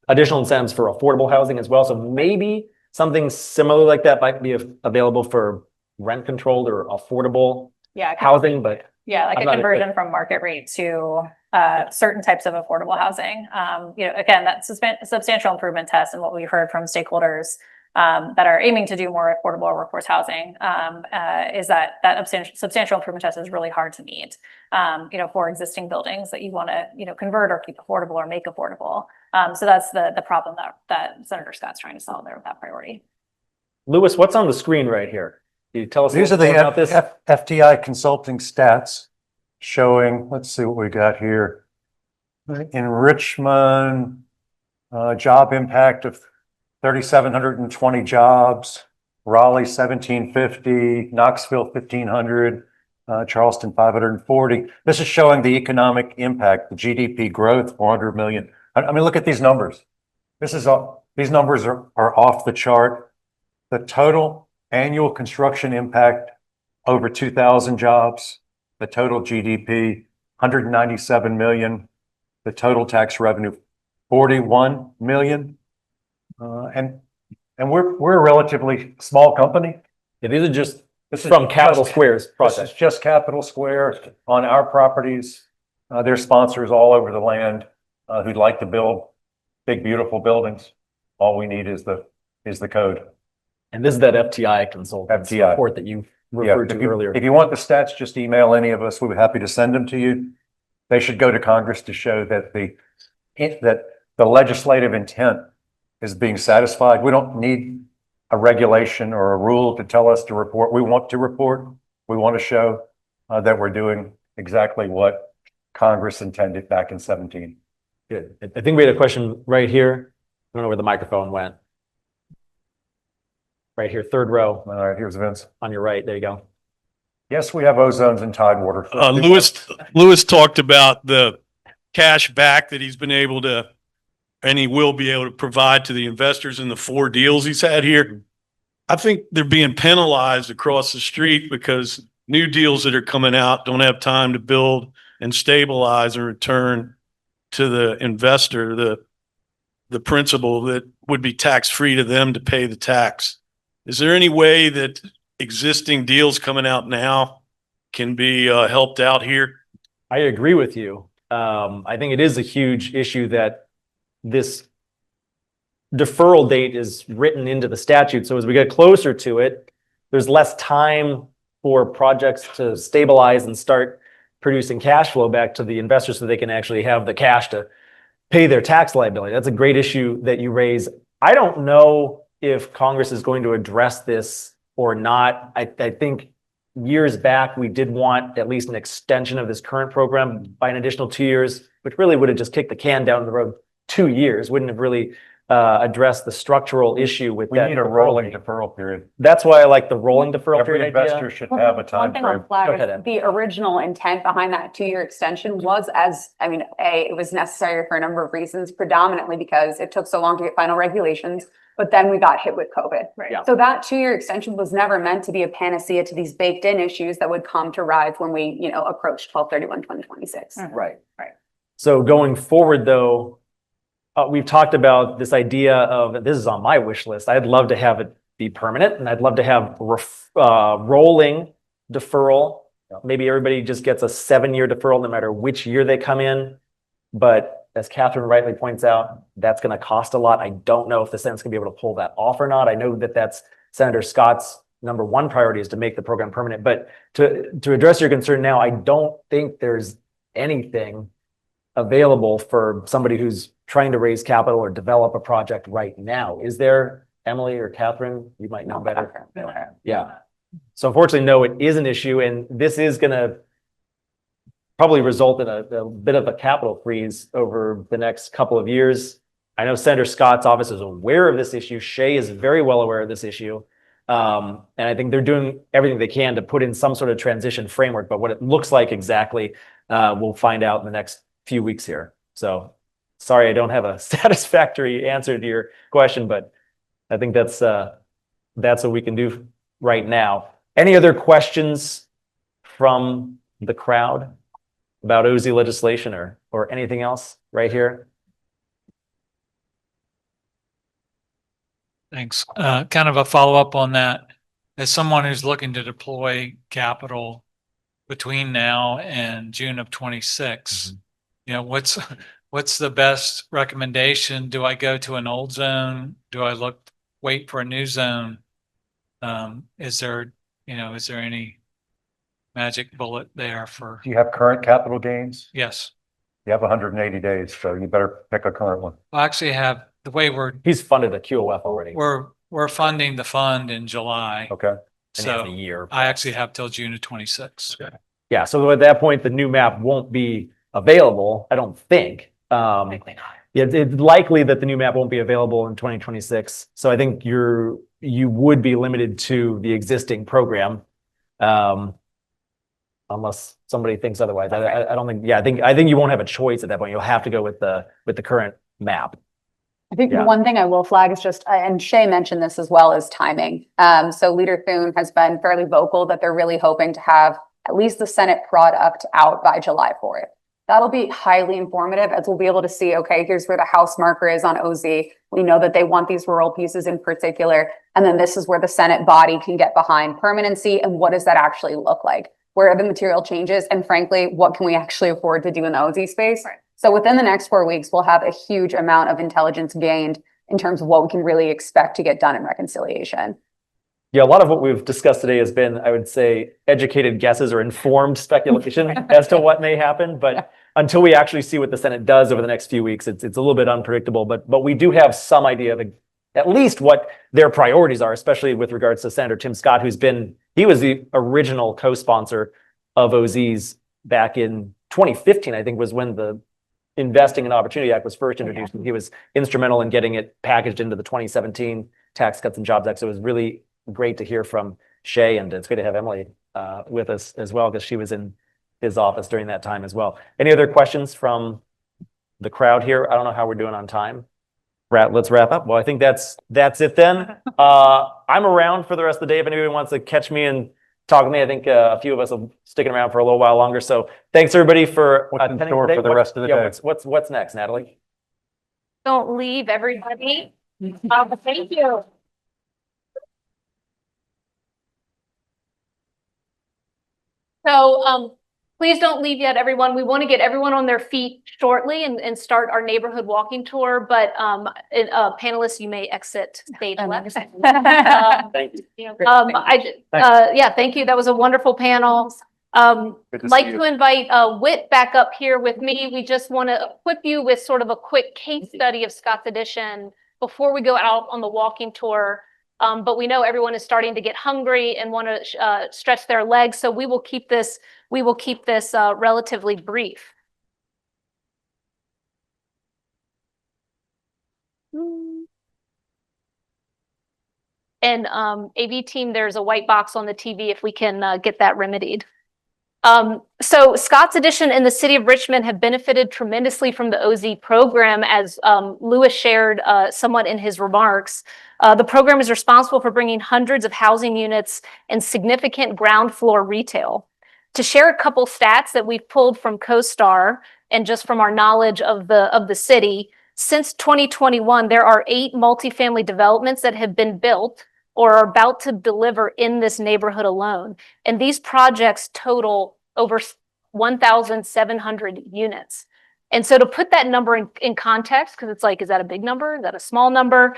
additional incentives for affordable housing as well. So maybe something similar like that might be available for rent controlled or affordable housing, but yeah, like I'm a not- conversion from market rate to certain types of affordable housing. Again, that substantial improvement test and what we heard from stakeholders that are aiming to do more affordable workforce housing is that substantial improvement test is really hard to meet, for existing buildings that you want to, convert or keep affordable or make affordable. So that's the problem that Senator Scott's trying to solve there with that priority. Lewis, what's on the screen right here? Can you tell us a These are little the more about this? FTI consulting stats showing, let's see what we got here. In Richmond, job impact of 3,720 jobs, Raleigh 1,750, Knoxville 1,500, Charleston 540. This is showing the economic impact, the GDP growth, 400 million. I mean, look at these numbers. These numbers are off the chart. The total annual construction impact, over 2,000 jobs. The total GDP, 197 million. The total tax revenue, 41 million. And we're a relatively small company. Yeah, these are just This is from Capital just- Square's This project. is just Capital Square on our properties. There's sponsors all over the land who'd like to build big, beautiful buildings. All we need is the code. And this is that FTI consultant FTI. report that you referred if to you- earlier. If you want the stats, just email any of us. We'd be happy to send them to you. They should go to Congress to show that the legislative intent is being satisfied. We don't need a regulation or a rule to tell us to report. We want to report. We want to show that we're doing exactly what Congress intended back in 17. Good. I think we had a question right here. I don't know where the microphone went. Right here, third row All right, here's Vince. on your right. There you go. Yes, we have ozones in Tidewater. Lewis talked about the cash back that he's been able to, and he will be able to provide to the investors in the 4 deals he's had here. I think they're being penalized across the street because new deals that are coming out don't have time to build and stabilize and return to the investor the principal that would be tax-free to them to pay the tax. Is there any way that existing deals coming out now can be helped out here? I agree with you. I think it is a huge issue that this deferral date is written into the statute. So as we get closer to it, there's less time for projects to stabilize and start producing cash flow back to the investors so they can actually have the cash to pay their tax liability. That's a great issue that you raise. I don't know if Congress is going to address this or not. I think years back, we did want at least an extension of this current program by an additional 2 years, which really would have just kicked the can down the road 2 years, wouldn't have really addressed the structural issue with We that. need a rolling deferral period. That's why I like the rolling deferral Every period investor idea. should have a One time thing frame. I'll flag Go is ahead, Em. the original intent behind that 2-year extension was it was necessary for a number of reasons, predominantly because it took so long to get final regulations, but then we got hit with COVID. Right. Yeah. So that 2-year extension was never meant to be a panacea to these baked in issues that would come to rise when we, approach 12/31/2026. Right. Right. So going forward, though, we've talked about this idea of, this is on my wish list. I'd love to have it be permanent, and I'd love to have rolling deferral. Maybe everybody just gets a 7-year deferral no matter which year they come in. But as Catherine rightly points out, that's going to cost a lot. I don't know if the Senate's going to be able to pull that off or not. I know that that's Senator Scott's number one priority, is to make the program permanent. But to address your concern now, I don't think there's anything available for somebody who's trying to raise capital or develop a project right now. Is there, Emily or Catherine? You might know better. Yeah. So unfortunately, no, it is an issue, and this is going to probably result in a bit of a capital freeze over the next couple of years. I know Senator Scott's office is aware of this issue. Shea is very well aware of this issue. And I think they're doing everything they can to put in some sort of transition framework, but what it looks like exactly, we'll find out in the next few weeks here. So sorry, I don't have a satisfactory answer to your question, but I think that's what we can do right now. Any other questions from the crowd about OZ legislation or anything else right here? Thanks. Kind of a follow-up on that. As someone who's looking to deploy capital between now and June of 26, what's the best recommendation? Do I go to an old zone? Do I wait for a new zone? Is there any magic bullet there for? Do you have current capital gains? Yes. You have 180 days, so you better pick a current one. I actually have the way He's funded a QOF already. we're funding the fund in July. Okay. And he has a So year. I actually have till June of 26. Yeah, so at that point, the new map won't be available, I don't think. Yeah, it's likely that the new map won't be available in 2026. So I think you would be limited to the existing program. Unless somebody thinks otherwise. I don't think, I think you won't have a choice at that point. You'll have to go with the current map. I think Yeah. the one thing I will flag is just, and Shea mentioned this as well, is timing. So Leader Thune has been fairly vocal that they're really hoping to have at least the Senate product out by July 4th. That'll be highly informative, as we'll be able to see, okay, here's where the House marker is on OZ. We know that they want these rural pieces in particular. And then this is where the Senate body can get behind permanency, and what does that actually look like? Where are the material changes? And frankly, what can we actually afford to do in the OZ space? Right. So within the next 4 weeks, we'll have a huge amount of intelligence gained in terms of what we can really expect to get done in reconciliation. Yeah, a lot of what we've discussed today has been, I would say, educated guesses or informed speculation as to what may happen. But until we actually see what the Senate does over the next few weeks, it's a little bit unpredictable. But we do have some idea of at least what their priorities are, especially with regards to Senator Tim Scott, he was the original co-sponsor of OZs back in 2015, I think was when the Investing in Opportunity Act was first introduced. And he was instrumental in getting it packaged into the 2017 Tax Cuts and Jobs Act. So it was really great to hear from Shay, and it's good to have Emily with us as well, because she was in his office during that time as well. Any other questions from the crowd here? I don't know how we're doing on time. Let's wrap up. Well, I think that's it then. I'm around for the rest of the day if anybody wants to catch me and talk with me. I think a few of us will sticking around for a little while longer. So thanks everybody for attending today. For the rest of the day. What's next, Natalie? Don't leave, everybody. Thank you. So please don't leave yet, everyone. We want to get everyone on their feet shortly and start our neighborhood walking tour. But panelists, you may exit stage left. Thank you. Yeah, thank you. That was a wonderful panel. Like to invite Whit back up here with me. We just want to equip you with sort of a quick case study of Scott's Addition before we go out on the walking tour. But we know everyone is starting to get hungry and want to stretch their legs, so we will keep this relatively brief. And AV team, there's a white box on the TV if we can get that remedied. So Scott's Addition in the city of Richmond have benefited tremendously from the OZ program, as Louis shared somewhat in his remarks. The program is responsible for bringing hundreds of housing units and significant ground floor retail. To share a couple stats that we've pulled from CoStar and just from our knowledge of the city, since 2021, there are 8 multifamily developments that have been built or are about to deliver in this neighborhood alone. And these projects total over 1,700 units. And so to put that number in context, because it's like, is that a big number? Is that a small number?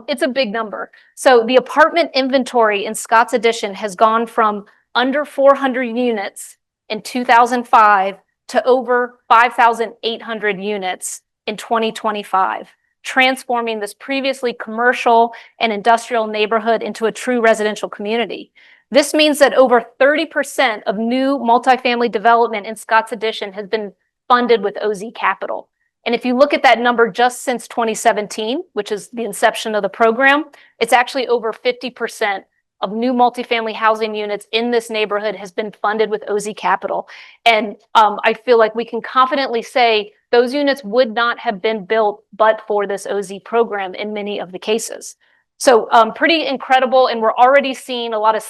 It's a big number. So the apartment inventory in Scott's Addition has gone from under 400 units in 2005 to over 5,800 units in 2025, transforming this previously commercial and industrial neighborhood into a true residential community. This means that over 30% of new multifamily development in Scott's Addition has been funded with OZ capital. And if you look at that number just since 2017, which is the inception of the program, it's actually over 50% of new multifamily housing units in this neighborhood has been funded with OZ capital. And I feel like we can confidently say those units would not have been built but for this OZ program in many of the cases. So pretty incredible. And we're already seeing a lot of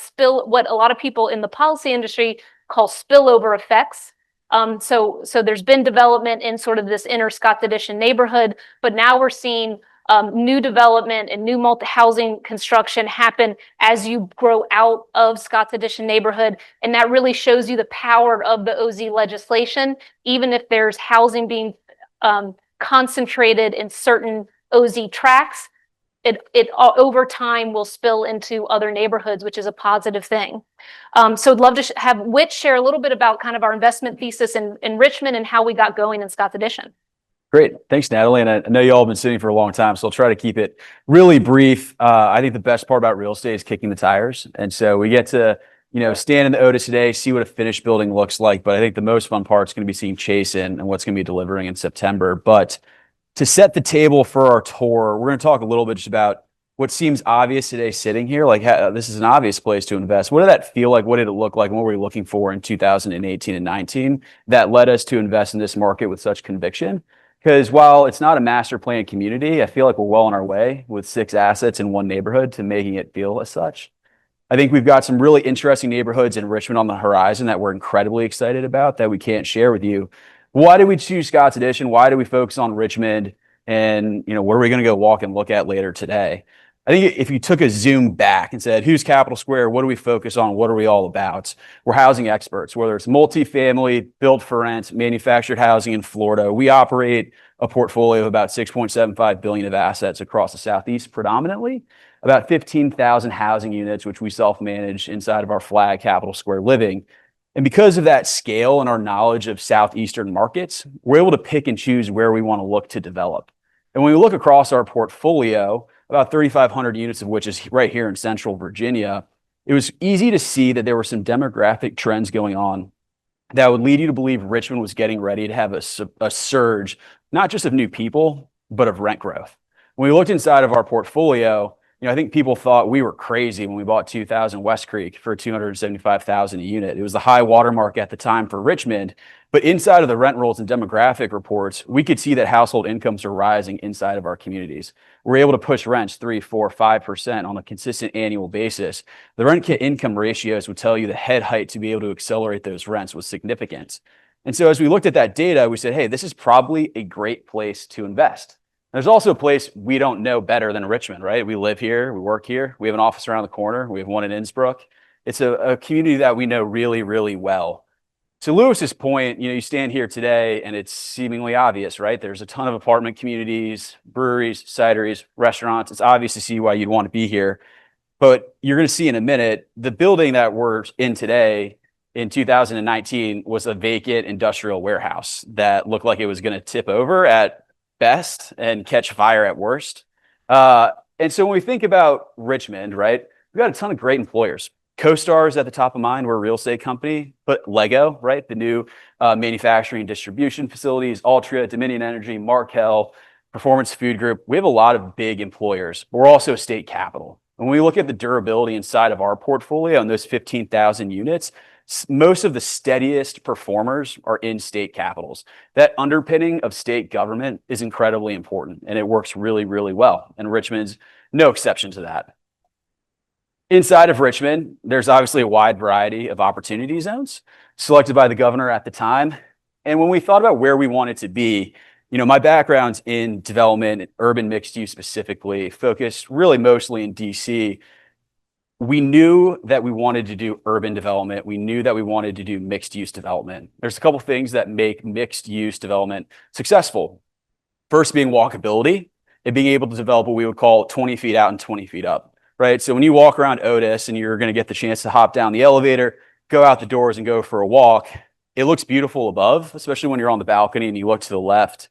what a lot of people in the policy industry call spillover effects. So there's been development in sort of this inner Scott's Addition neighborhood, but now we're seeing new development and new multi-housing construction happen as you grow out of Scott's Addition neighborhood. And that really shows you the power of the OZ legislation, even if there's housing being concentrated in certain OZ tracts, it over time will spill into other neighborhoods, which is a positive thing. So I'd love to have Whit share a little bit about kind of our investment thesis in Richmond and how we got going in Scott's Addition. Great. Thanks, Natalie. And I know you all have been sitting for a long time, so I'll try to keep it really brief. I think the best part about real estate is kicking the tires. And so we get to, stand in the Otis today, see what a finished building looks like. But I think the most fun part is going to be seeing Chase in and what's going to be delivering in September. But to set the table for our tour, we're going to talk a little bit just about what seems obvious today sitting here. Like, this is an obvious place to invest. What did that feel like? What did it look like? And what were we looking for in 2018 and 19 that led us to invest in this market with such conviction? Because while it's not a master plan community, I feel like we're well on our way with 6 assets in one neighborhood to making it feel as such. I think we've got some really interesting neighborhoods in Richmond on the horizon that we're incredibly excited about that we can't share with you. Why did we choose Scott's Addition? Why do we focus on Richmond? And, where are we going to go walk and look at later today? I think if you took a zoom back and said, who's Capital Square? What do we focus on? What are we all about? We're housing experts, whether it's multifamily, built for rent, manufactured housing in Florida. We operate a portfolio of about $6.75 billion of assets across the Southeast predominantly. about 15,000 housing units, which we self-manage inside of our flag Capital Square Living. And because of that scale and our knowledge of Southeastern markets, we're able to pick and choose where we want to look to develop. And when we look across our portfolio, about 3,500 units of which is right here in Central Virginia, it was easy to see that there were some demographic trends going on that would lead you to believe Richmond was getting ready to have a surge, not just of new people, but of rent growth. When we looked inside of our portfolio, I think people thought we were crazy when we bought 2,000 West Creek for $275,000 a unit. It was the high watermark at the time for Richmond, but inside of the rent rolls and demographic reports, we could see that household incomes are rising inside of our communities. We're able to push rents 3, 4, 5% on a consistent annual basis. The rent to income ratios would tell you the head height to be able to accelerate those rents was significant. And so as we looked at that data, we said, hey, this is probably a great place to invest. There's also a place we don't know better than Richmond, right? We live here, we work here, we have an office around the corner, we have one in Innsbruck. It's a community that we know really, really well. To Lewis's point, you stand here today and it's seemingly obvious, right? There's a ton of apartment communities, breweries, cideries, restaurants. It's obvious to see why you'd want to be here. But you're going to see in a minute, the building that we're in today in 2019 was a vacant industrial warehouse that looked like it was going to tip over at best and catch fire at worst. And so when we think about Richmond, right, we've got a ton of great employers. CoStar is at the top of mind. We're a real estate company, but Lego, right, the new manufacturing and distribution facilities, Altria, Dominion Energy, Markel, Performance Food Group. We have a lot of big employers. We're also a state capital. And when we look at the durability inside of our portfolio and those 15,000 units, most of the steadiest performers are in state capitals. That underpinning of state government is incredibly important, and it works really, really well. And Richmond's no exception to that. Inside of Richmond, there's obviously a wide variety of opportunity zones selected by the governor at the time. And when we thought about where we wanted to be, my background's in development, urban mixed use specifically, focused really mostly in DC. We knew that we wanted to do urban development. We knew that we wanted to do mixed use development. There's a couple of things that make mixed use development successful. First being walkability and being able to develop what we would call 20 feet out and 20 feet up, right? So when you walk around Otis and you're going to get the chance to hop down the elevator, go out the doors and go for a walk, it looks beautiful above, especially when you're on the balcony and you look to the left.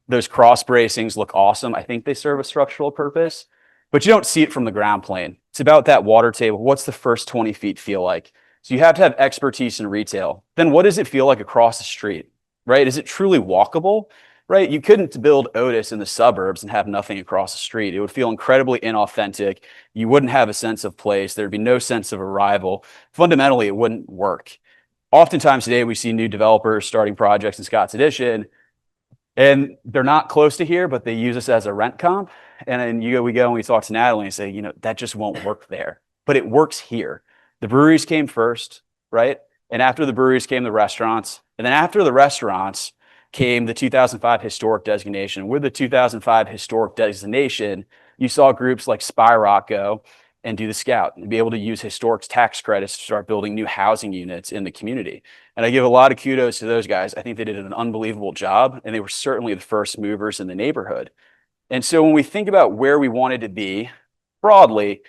Those cross bracings look awesome. I think they serve a structural purpose, but you don't see it from the ground plane. It's about that water table. What's the first 20 feet feel like? So you have to have expertise in retail. Then what does it feel like across the street, right? Is it truly walkable, right? You couldn't build Otis in the suburbs and have nothing across the street. It would feel incredibly inauthentic. You wouldn't have a sense of place. There'd be no sense of arrival. Fundamentally, it wouldn't work. Oftentimes today, we see new developers starting projects in Scott's Addition, and they're not close to here, but they use us as a rent comp. And then we go and we talk to Natalie and say, that just won't work there, but it works here. The breweries came first, right? And after the breweries came the restaurants. And then after the restaurants came the 2005 historic designation. With the 2005 historic designation, you saw groups like Spy Rock go and do the Scout and be able to use historic tax credits to start building new housing units in the community. And I give a lot of kudos to those guys. I think they did an unbelievable job, and they were certainly the first movers in the neighborhood. And so when we think about where we wanted to be broadly,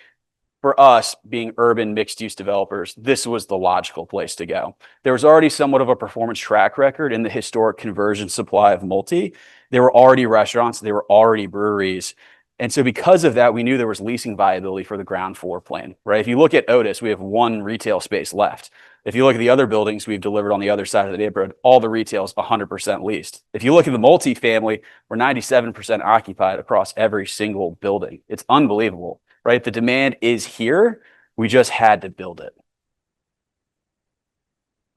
for us being urban mixed use developers, this was the logical place to go. There was already somewhat of a performance track record in the historic conversion supply of multi. There were already restaurants, there were already breweries. And so because of that, we knew there was leasing viability for the ground floor plan, right? If you look at Otis, we have one retail space left. If you look at the other buildings we've delivered on the other side of the neighborhood, all the retail is 100% leased. If you look at the multifamily, we're 97% occupied across every single building. It's unbelievable, right? The demand is here. We just had to build it.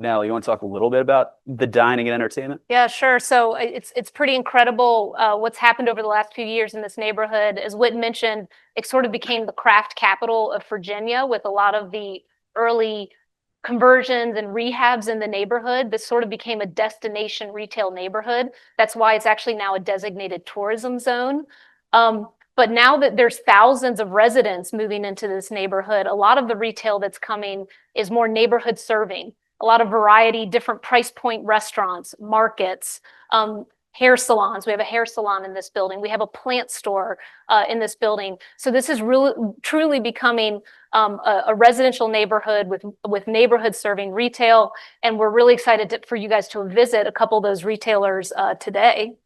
Natalie, you want to talk a little bit about the dining and entertainment? Yeah, sure. So it's pretty incredible what's happened over the last few years in this neighborhood. As Whit mentioned, it sort of became the craft capital of Virginia with a lot of the early conversions and rehabs in the neighborhood. This sort of became a destination retail neighborhood. That's why it's actually now a designated tourism zone. But now that there's thousands of residents moving into this neighborhood, a lot of the retail that's coming is more neighborhood serving. A lot of variety, different price point restaurants, markets. hair salons. We have a hair salon in this building. We have a plant store in this building. So this is really truly becoming a residential neighborhood with neighborhood serving retail. And we're really excited for you guys to visit a couple of those retailers today.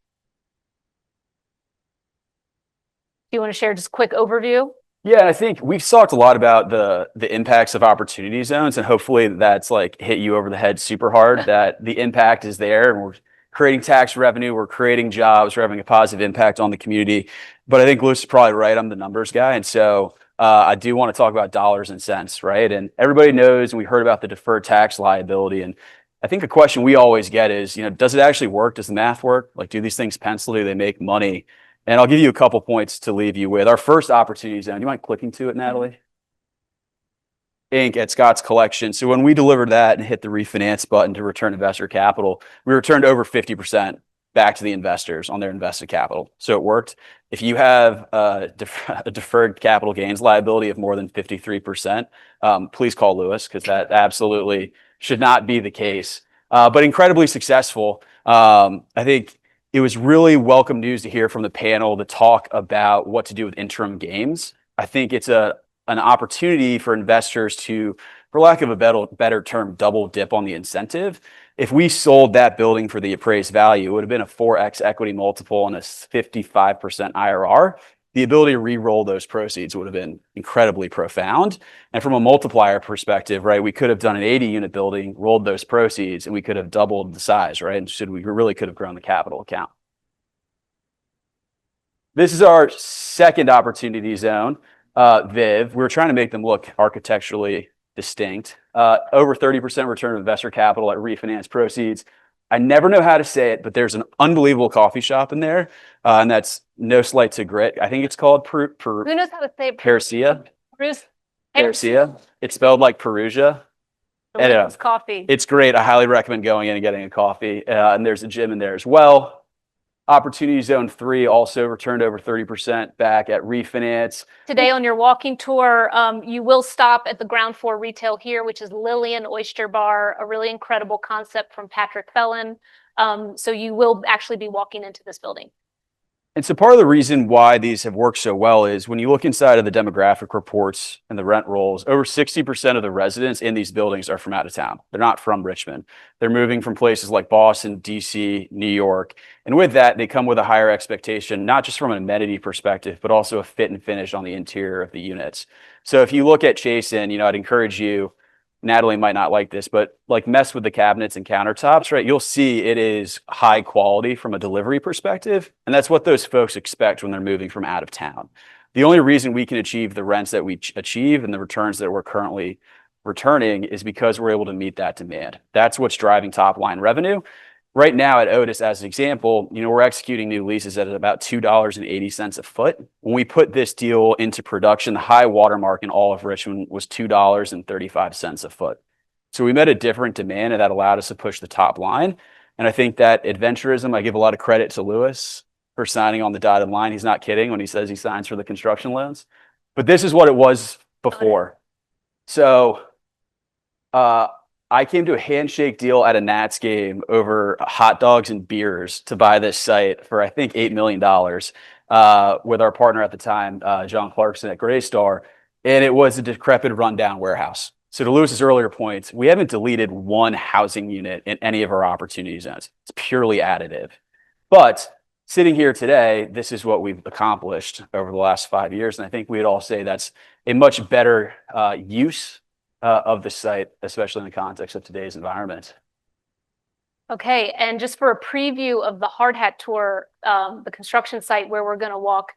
Do you want to share just a quick overview? Yeah, and I think we've talked a lot about the impacts of opportunity zones, and hopefully that's like hit you over the head super hard, that the impact is there and we're creating tax revenue, we're creating jobs, we're having a positive impact on the community. But I think Lewis is probably right. I'm the numbers guy. And so I do want to talk about dollars and cents, right? And everybody knows, and we heard about the deferred tax liability. And I think a question we always get is, does it actually work? Does the math work? Like, do these things pencil? Do they make money? And I'll give you a couple points to leave you with. Our first opportunity zone, do you mind clicking to it, Natalie? Inc. at Scott's Collection. So when we delivered that and hit the refinance button to return investor capital, we returned over 50% back to the investors on their invested capital. So it worked. If you have a deferred capital gains liability of more than 53%, please call Lewis, because that absolutely should not be the case. But incredibly successful. I think it was really welcome news to hear from the panel to talk about what to do with interim gains. I think it's an opportunity for investors to, for lack of a better term, double dip on the incentive. If we sold that building for the appraised value, it would have been a 4x equity multiple and a 55% IRR. The ability to re-roll those proceeds would have been incredibly profound. And from a multiplier perspective, right, we could have done an 80-unit building, rolled those proceeds, and we could have doubled the size, right? And we really could have grown the capital account. This is our second opportunity zone, Viv. We're trying to make them look architecturally distinct. Over 30% return of investor capital at refinance proceeds. I never know how to say it, but there's an unbelievable coffee shop in there, and that's No Slight to Grit. I think it's called Who knows how to say it? Perusia. Perusia. Perusia. It's spelled like Perusia. Delicious coffee. It's great. I highly recommend going in and getting a coffee. And there's a gym in there as well. Opportunity Zone 3 also returned over 30% back at refinance. Today on your walking tour, you will stop at the ground floor retail here, which is Lillian Oyster Bar, a really incredible concept from Patrick Fellon. So you will actually be walking into this building. And so part of the reason why these have worked so well is when you look inside of the demographic reports and the rent rolls, over 60% of the residents in these buildings are from out of town. They're not from Richmond. They're moving from places like Boston, DC, New York. And with that, they come with a higher expectation, not just from an amenity perspective, but also a fit and finish on the interior of the units. So if you look at Chasen, I'd encourage you, Natalie might not like this, but like mess with the cabinets and countertops, right? You'll see it is high quality from a delivery perspective. And that's what those folks expect when they're moving from out of town. The only reason we can achieve the rents that we achieve and the returns that we're currently returning is because we're able to meet that demand. That's what's driving top line revenue. Right now at Otis, as an example, we're executing new leases at about $2.80 a foot. When we put this deal into production, the high watermark in all of Richmond was $2.35 a foot. So we met a different demand, and that allowed us to push the top line. And I think that adventurism, I give a lot of credit to Lewis for signing on the dotted line. He's not kidding when he says he signs for the construction loans. But this is what it was before. So I came to a handshake deal at a Nats game over hot dogs and beers to buy this site for, I think, $8 million with our partner at the time, John Clarkson at Graystar. And it was a decrepit, rundown warehouse. So to Lewis's earlier points, we haven't deleted one housing unit in any of our opportunity zones. It's purely additive. But sitting here today, this is what we've accomplished over the last 5 years. And I think we'd all say that's a much better use of the site, especially in the context of today's environment. Okay, and just for a preview of the Hard Hat Tour, the construction site where we're going to walk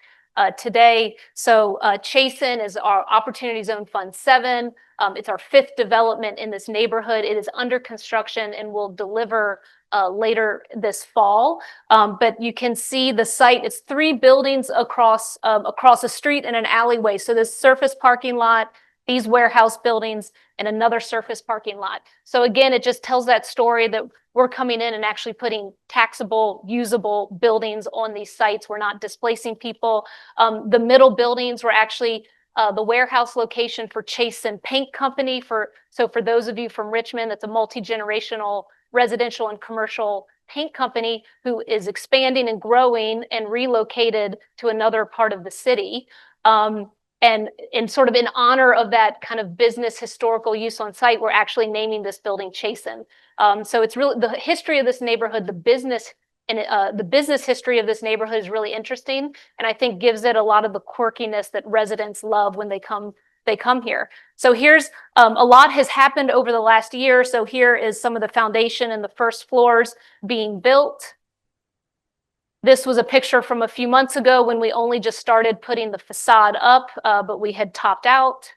today. So Chasen is our Opportunity Zone Fund 7. It's our 5th development in this neighborhood. It is under construction and will deliver later this fall. But you can see the site. It's 3 buildings across a street and an alleyway. So this surface parking lot, these warehouse buildings, and another surface parking lot. So again, it just tells that story that we're coming in and actually putting taxable, usable buildings on these sites. We're not displacing people. The middle buildings were actually the warehouse location for Chasen Paint Company. So for those of you from Richmond, that's a multi-generational residential and commercial paint company who is expanding and growing and relocated to another part of the city. And sort of in honor of that kind of business historical use on site, we're actually naming this building Chasen. So it's really the history of this neighborhood, the business history of this neighborhood is really interesting, and I think gives it a lot of the quirkiness that residents love when they come here. So here's a lot has happened over the last year. So here is some of the foundation and the first floors being built. This was a picture from a few months ago when we only just started putting the facade up, but we had topped out.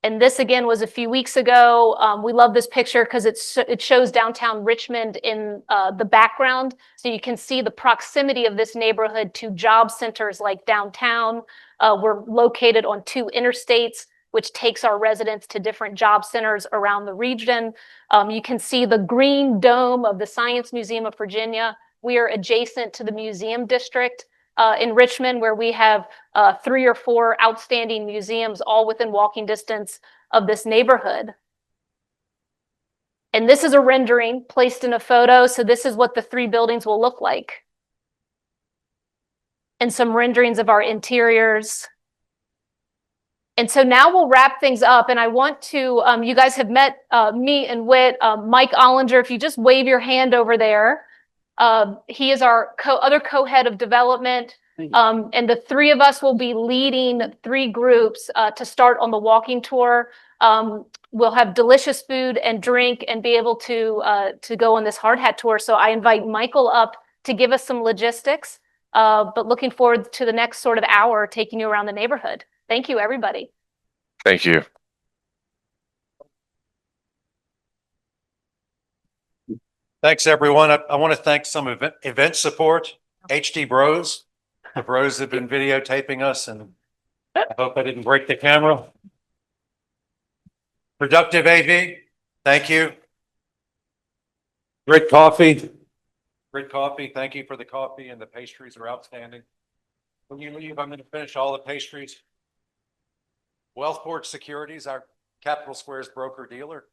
And this again was a few weeks ago. We love this picture because it shows downtown Richmond in the background. So you can see the proximity of this neighborhood to job centers like downtown. We're located on 2 interstates, which takes our residents to different job centers around the region. You can see the green dome of the Science Museum of Virginia. We are adjacent to the museum district in Richmond, where we have 3 or 4 outstanding museums, all within walking distance of this neighborhood. And this is a rendering placed in a photo. So this is what the 3 buildings will look like. And some renderings of our interiors. And so now we'll wrap things up. And I want to, you guys have met me and Whit, Mike Ollinger, if you just wave your hand over there. He is our other co-head of development. And the 3 of us will be leading 3 groups to start on the walking tour. We'll have delicious food and drink and be able to go on this hard hat tour. So I invite Michael up to give us some logistics, but looking forward to the next sort of hour taking you around the neighborhood. Thank you, everybody. Thank you. Thanks, everyone. I want to thank some event support, HD Bros. The bros have been videotaping us, and I hope I didn't break the camera. Productive AV, thank you. Great coffee. Great coffee. Thank you for the coffee, and the pastries are outstanding. When you leave, I'm going to finish all the pastries. Wealthport Securities, our Capital Squares broker dealer.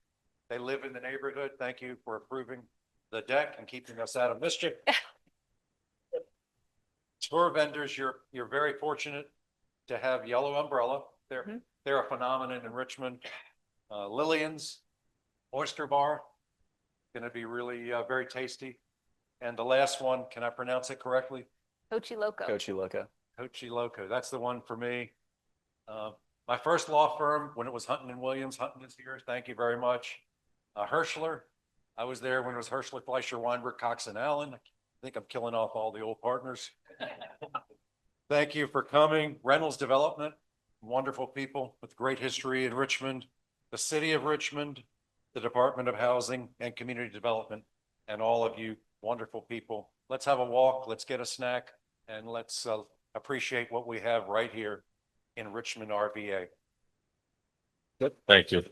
They live in the neighborhood. Thank you for approving the deck and keeping us out of mischief. Tour vendors, you're very fortunate to have Yellow Umbrella. They're a phenomenon in Richmond. Lillian's Oyster Bar, going to be really very tasty. And the last one, can I pronounce it correctly? Cochi Loco. Cochi Loco. Cochi Loco. That's the one for me. My first law firm when it was Hunton and Williams. Hunton is here. Thank you very much. Hirschler. I was there when it was Hirschler, Fleischer, Weinberg, Cox and Allen. I think I'm killing off all the old partners. Thank you for coming. Reynolds Development, wonderful people with great history in Richmond, the city of Richmond, the Department of Housing and Community Development, and all of you wonderful people. Let's have a walk, let's get a snack, and let's appreciate what we have right here in Richmond, RVA. Thank you.